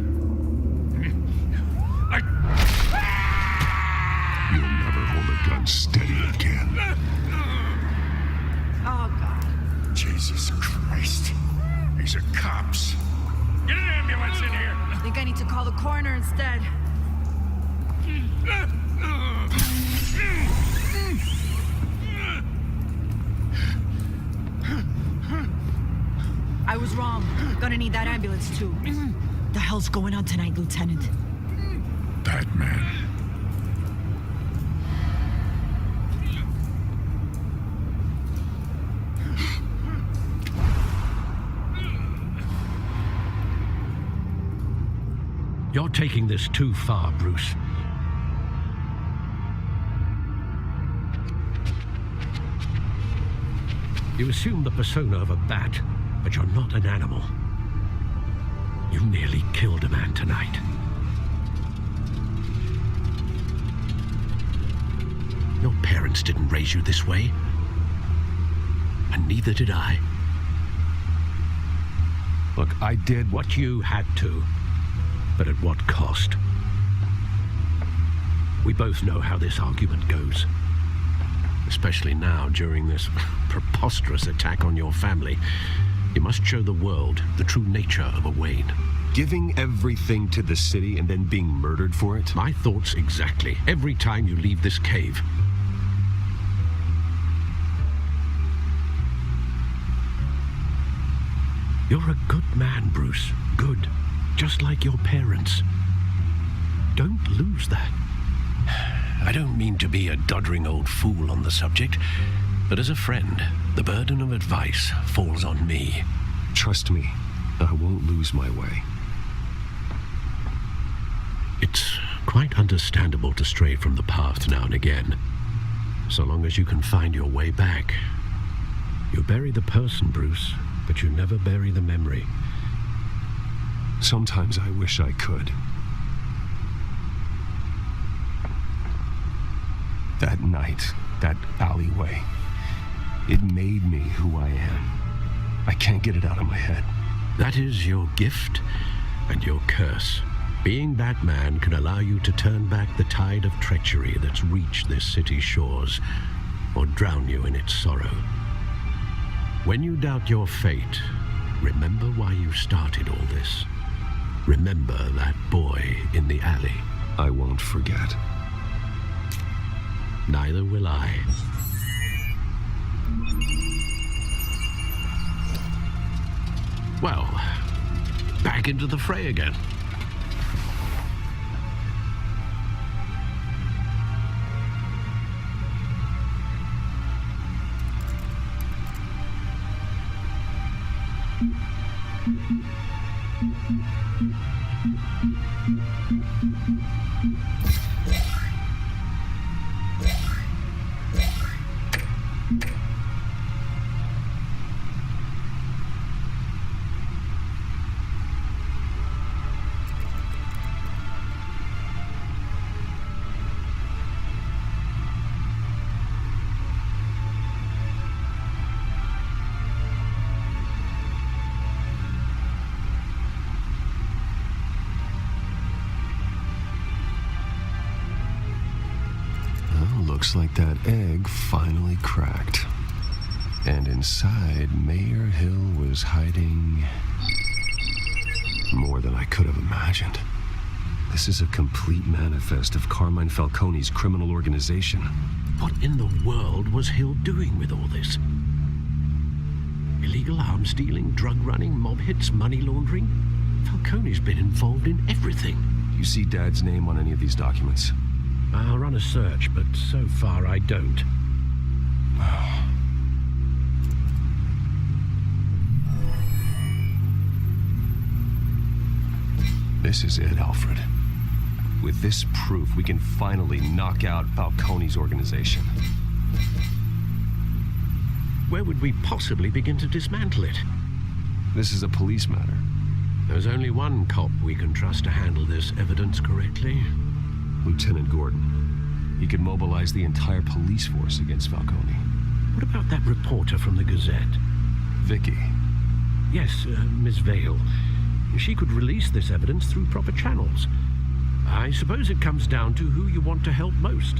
You'll never hold a gun steady again. Oh, God. Jesus Christ. These are cops. Get an ambulance in here! I think I need to call the coroner instead. I was wrong. Gonna need that ambulance, too. The hell's going on tonight, Lieutenant? That man. You're taking this too far, Bruce. You assume the persona of a bat, but you're not an animal. You nearly killed a man tonight. Your parents didn't raise you this way, and neither did I. Look, I did what you had to, but at what cost? We both know how this argument goes. Especially now, during this preposterous attack on your family. You must show the world the true nature of a Wayne. Giving everything to the city and then being murdered for it? My thoughts exactly. Every time you leave this cave. You're a good man, Bruce. Good. Just like your parents. Don't lose that. I don't mean to be a doddering old fool on the subject, but as a friend, the burden of advice falls on me. Trust me, I won't lose my way. It's quite understandable to stray from the path now and again, so long as you can find your way back. You bury the person, Bruce, but you never bury the memory. Sometimes I wish I could. That night, that alleyway, it made me who I am. I can't get it out of my head. That is your gift and your curse. Being Batman can allow you to turn back the tide of treachery that's reached this city's shores, or drown you in its sorrow. When you doubt your fate, remember why you started all this. Remember that boy in the alley. I won't forget. Neither will I. Well, back into the fray again. Looks like that egg finally cracked. And inside, Mayor Hill was hiding more than I could have imagined. This is a complete manifest of Carmine Falcone's criminal organization. What in the world was Hill doing with all this? Illegal arms dealing, drug running, mob hits, money laundering? Falcone's been involved in everything. You see Dad's name on any of these documents? I'll run a search, but so far I don't. This is it, Alfred. With this proof, we can finally knock out Falcone's organization. Where would we possibly begin to dismantle it? This is a police matter. There's only one cop we can trust to handle this evidence correctly. Lieutenant Gordon. He could mobilize the entire police force against Falcone. What about that reporter from the Gazette? Vicky. Yes, Miss Vale. She could release this evidence through proper channels. I suppose it comes down to who you want to help most.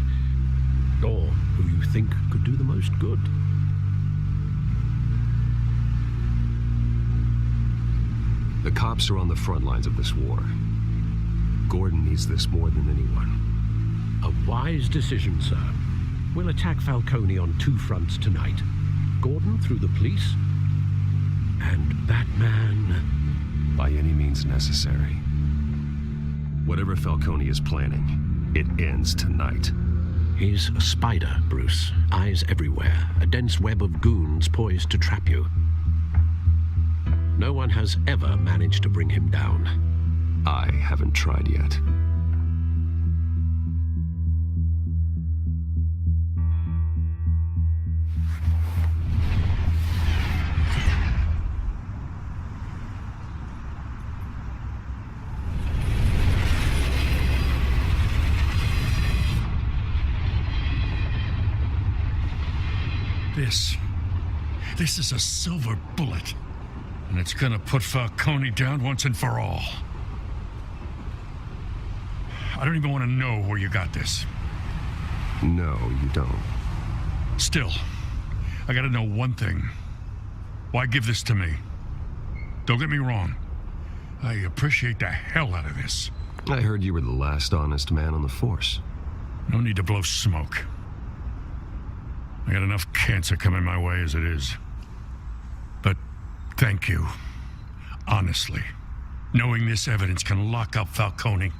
Or who you think could do the most good. The cops are on the front lines of this war. Gordon needs this more than anyone. A wise decision, sir. We'll attack Falcone on two fronts tonight. Gordon through the police, and Batman... by any means necessary. Whatever Falcone is planning, it ends tonight. He's a spider, Bruce. Eyes everywhere. A dense web of goons poised to trap you. No one has ever managed to bring him down. I haven't tried yet. This is a silver bullet. And it's gonna put Falcone down once and for all. I don't even want to know where you got this. No, you don't. Still, I gotta know one thing. Why give this to me? Don't get me wrong. I appreciate the hell out of this. I heard you were the last honest man on the force. No need to blow smoke. I got enough cancer coming my way as it is. But thank you. Honestly. Knowing this evidence can lock up Falcone.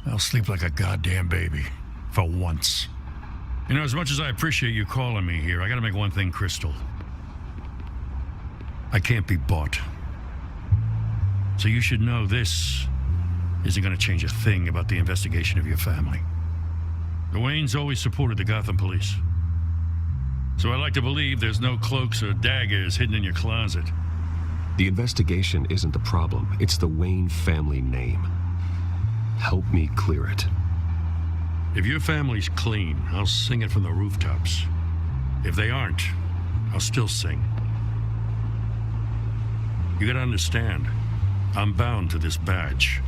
I'll sleep like a goddamn baby. For once. You know, as much as I appreciate you calling me here, I gotta make one thing crystal. I can't be bought. So you should know this isn't gonna change a thing about the investigation of your family. The Waynes always supported the Gotham police. So I like to believe there's no cloaks or daggers hidden in your closet. The investigation isn't the problem. It's the Wayne family name. Help me clear it. If your family's clean, I'll sing it from the rooftops. If they aren't, I'll still sing. You gotta understand, I'm bound to this badge.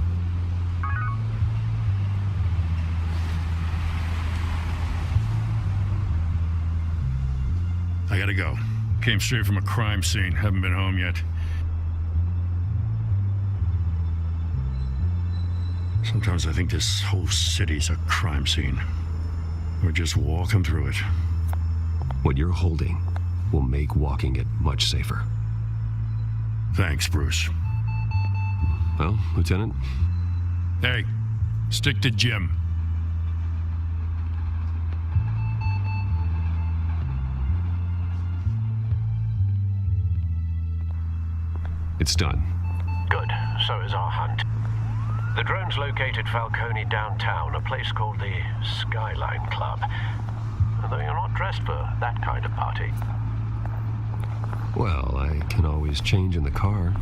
I gotta go. Came straight from a crime scene. Haven't been home yet. Sometimes I think this whole city's a crime scene. We're just walking through it. What you're holding will make walking it much safer. Thanks, Bruce. Well, Lieutenant? Hey, stick to Jim. It's done. Good. So is our hunt. The drones located Falcone downtown, a place called the Skyline Club. Although you're not dressed for that kind of party. Well, I can always change in the car.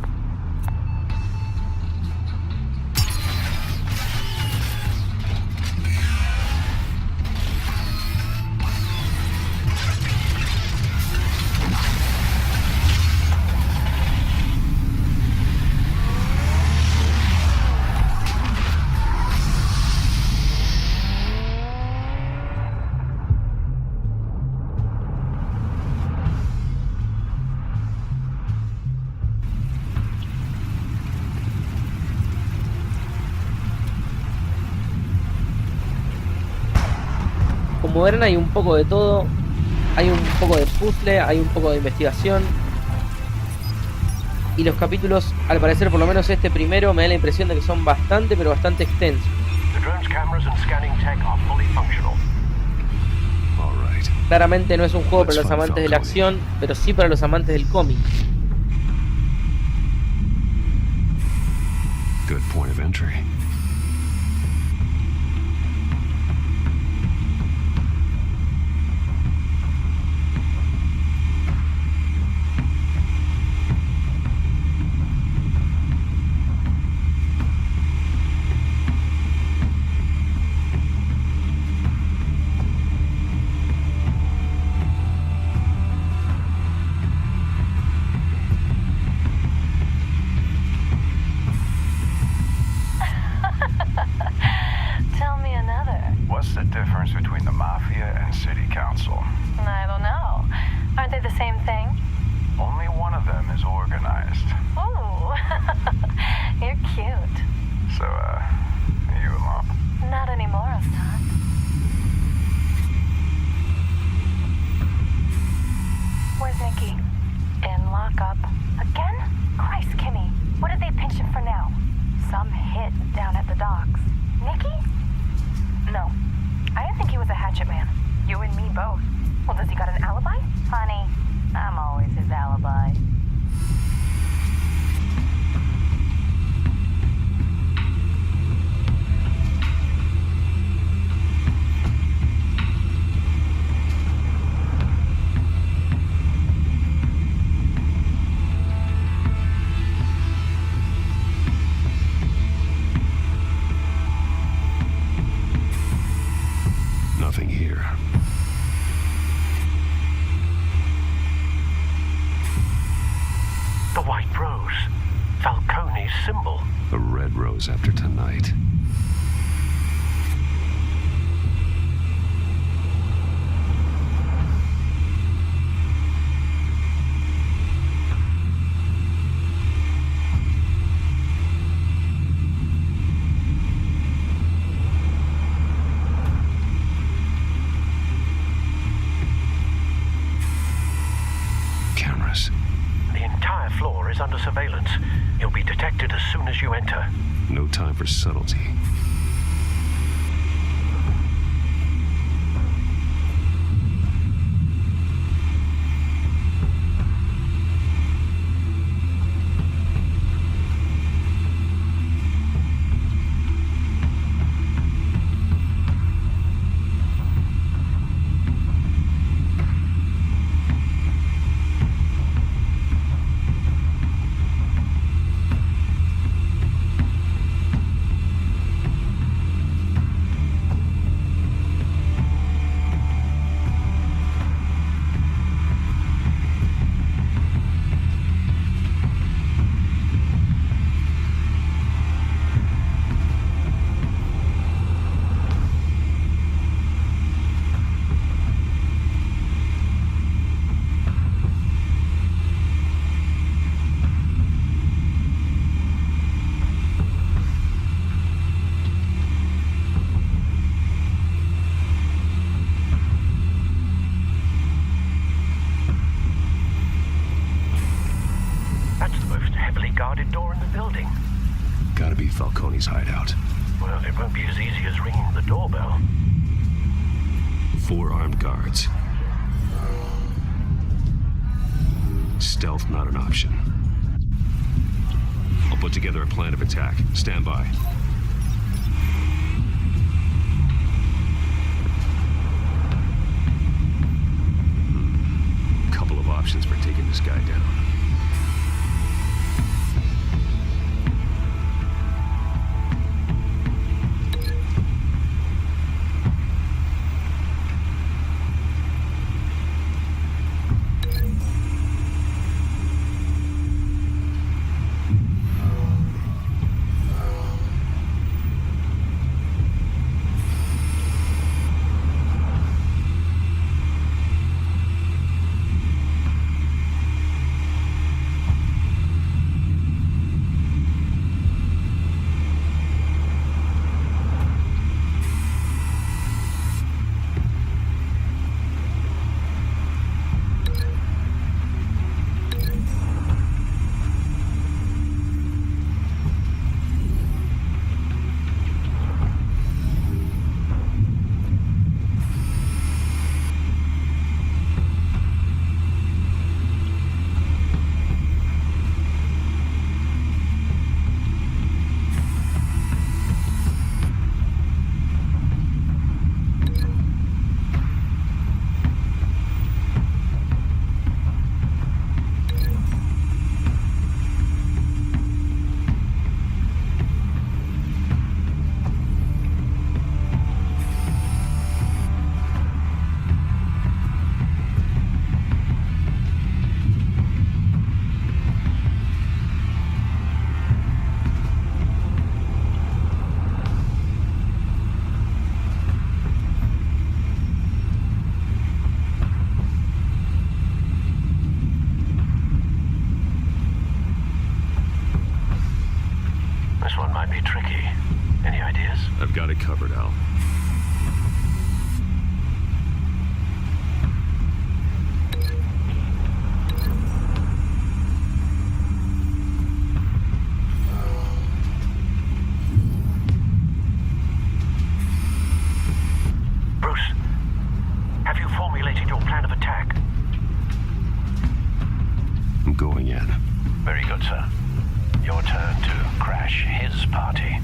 Como verán, hay un poco de todo. Hay un poco de puzzle, hay un poco de investigación. Y los capítulos, al parecer, por lo menos este primero, me da la impresión de que son bastante, pero bastante extensos. Claramente no es un juego para los amantes de la acción, pero sí para los amantes del cómic. Good point of entry. died down at the docks. Nicky? No. I didn't think he was a hatchet man. You and me both. Well, does he got an alibi? Honey, I'm always his alibi. Nothing here. The white rose. Falcone's symbol. A red rose after tonight. Cameras. The entire floor is under surveillance. You'll be detected as soon as you enter. No time for subtlety. Door in the building. Gotta be Falcone's hideout. Well, it won't be as easy as ringing the doorbell. 4 armed guards. Stealth not an option. I'll put together a plan of attack. Stand by. Couple of options for taking this guy down. I've got it covered, Al. Your turn to crash his party.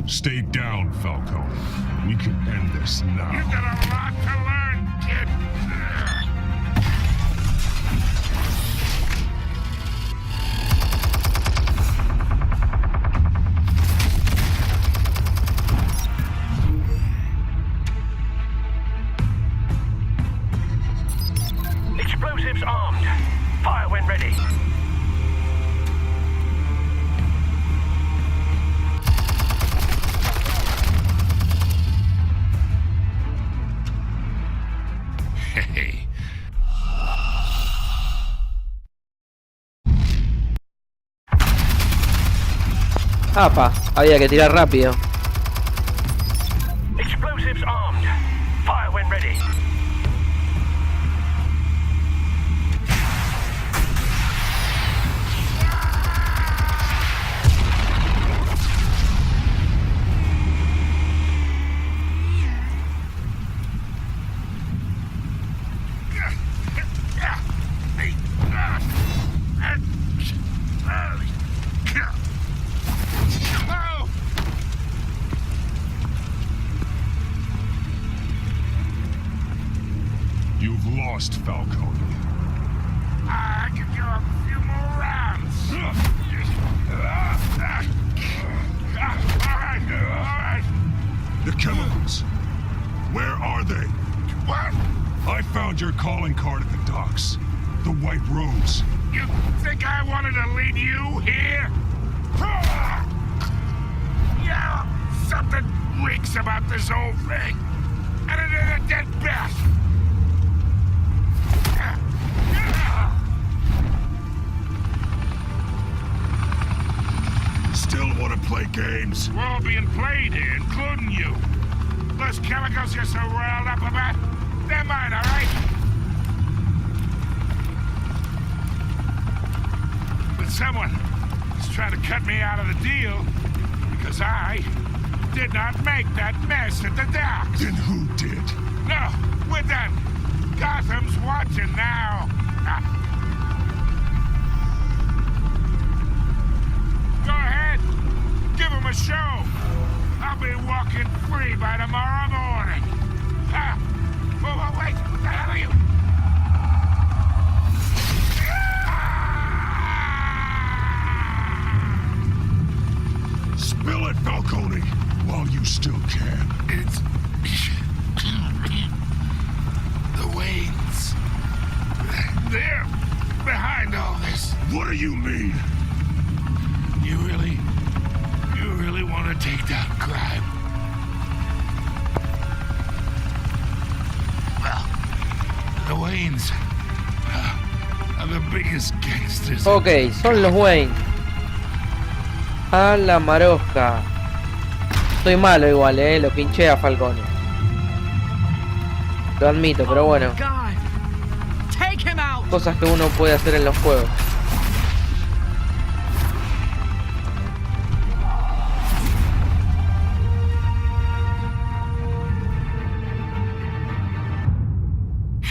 Stay down, Falco. We can end this now. You've got a lot to learn, kid. Explosives armed. Fire when ready. Apa, había que tirar rápido. Explosives armed. Fire when ready. You've lost, Falco. I could go a few more rounds. All right. The chemicals. Where are they? What? I found your calling card at the docks. The White Rose. You think I wanted to lead you here? Yeah, something reeks about this whole thing. And it is a dead bat. Still want to play games? We're all being played here, including you. Those chemicals you're so riled up about, they're mine, all right? But someone is trying to cut me out of the deal because I did not make that mess at the docks. Then who did? No, we're done. Gotham's watching now. Go ahead. Give him a show. I'll be walking free by tomorrow morning. Wait. What the hell are you? Spill it, Falcone, while you still can. It's the Waynes. They're behind all this. What do you mean? You really want to take down crime? Well, the Waynes are the biggest gangsters. Ok, son los Wayne. A la marosca. Estoy malo igual, lo pinché a Falcone. Lo admito, pero bueno. Cosas que uno puede hacer en los juegos.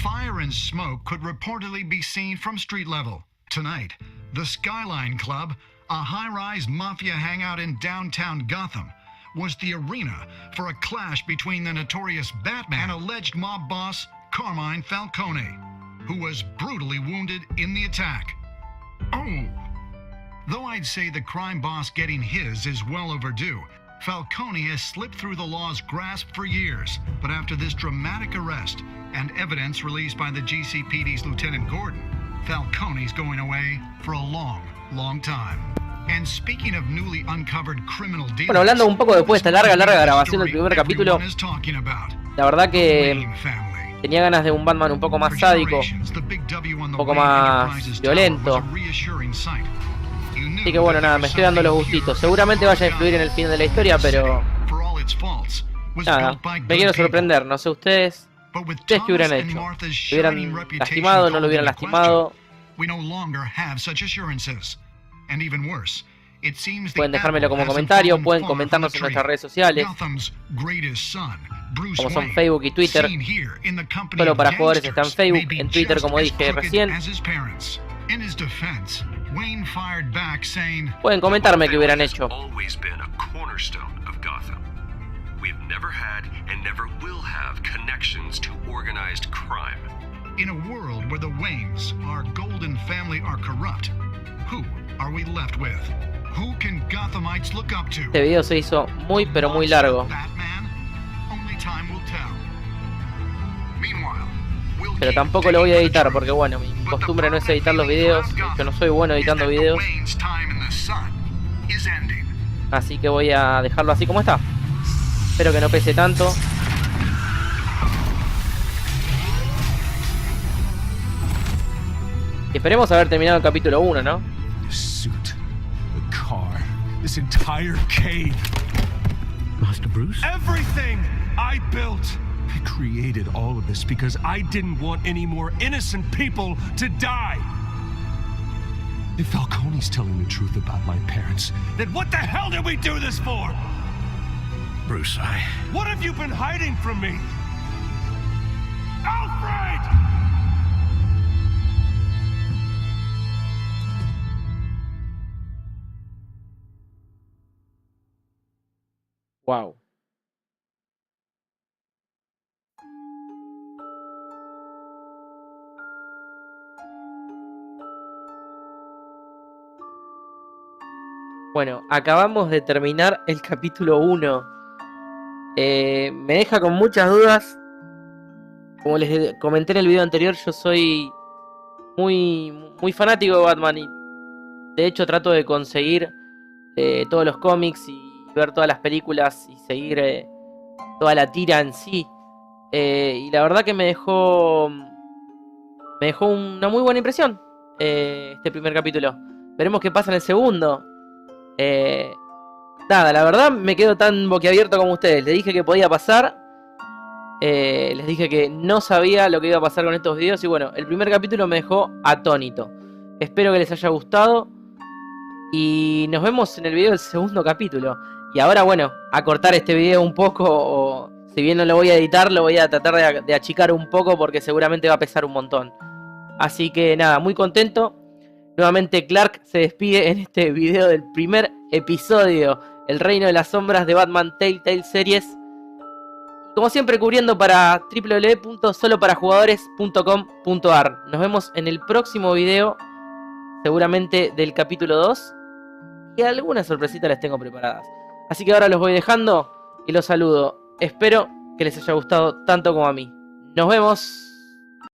Fire and smoke could reportedly be seen from street level. Tonight, the Skyline Club, a high-rise mafia hangout in downtown Gotham, was the arena for a clash between the notorious Batman and alleged mob boss Carmine Falcone, who was brutally wounded in the attack. Oh! Though I'd say the crime boss getting his is well overdue, Falcone has slipped through the law's grasp for years, but after this dramatic arrest and evidence released by the GCPD's Lieutenant Gordon, Falcone's going away for a long time. And speaking of newly uncovered criminal dealings, bueno, hablando un poco después de esta larga grabación del primer capítulo, la verdad que tenía ganas de un Batman un poco más sádico, un poco más violento. Así que bueno, nada, me estoy dando los gustitos. Seguramente vaya a influir en el final de la historia, pero nada, me quiero sorprender. No sé ustedes, ¿ustedes qué hubieran hecho? ¿Lo hubieran lastimado? ¿No lo hubieran lastimado? Pueden dejármelo como comentario, pueden comentarnos en nuestras redes sociales, como son Facebook y Twitter. Solo para jugadores está en Facebook, en Twitter como dije recién. Pueden comentarme qué hubieran hecho. In a world where the Waynes, our golden family, are corrupt, who are we left with? Who can Gothamites look up to? Este video se hizo muy pero muy largo. Pero tampoco lo voy a editar porque bueno, mi costumbre no es editar los videos. Yo no soy bueno editando videos. Así que voy a dejarlo así como está. Espero que no pese tanto. Y esperemos haber terminado el capítulo 1, ¿no? The suit, the car, this entire cave. Master Bruce? Everything I built. I created all of this because I didn't want any more innocent people to die. If Falcone's telling the truth about my parents, then what the hell did we do this for? Bruce, What have you been hiding from me? Alfred! Wow. Bueno, acabamos de terminar el capítulo 1. Me deja con muchas dudas. Como les comenté en el video anterior, yo soy muy fanático de Batman y de hecho trato de conseguir todos los cómics y ver todas las películas y seguir toda la tira en sí. Y la verdad que me dejó una muy buena impresión este primer capítulo. Veremos qué pasa en el segundo. Nada, la verdad me quedo tan boquiabierto como ustedes. Les dije que podía pasar. Les dije que no sabía lo que iba a pasar con estos videos. Y bueno, el primer capítulo me dejó atónito. Espero que les haya gustado. Y nos vemos en el video del segundo capítulo. Y ahora, bueno, a cortar este video un poco, o si bien no lo voy a editar, lo voy a tratar de achicar un poco porque seguramente va a pesar un montón. Así que nada, muy contento. Nuevamente Clark se despide en este video del primer episodio, El Reino de las Sombras de Batman Telltale Series. Como siempre, cubriendo para www.soloparajugadores.com.ar. Nos vemos en el próximo video, seguramente del capítulo 2. Y algunas sorpresitas les tengo preparadas. Así que ahora los voy dejando y los saludo. Espero que les haya gustado tanto como a mí. Nos vemos.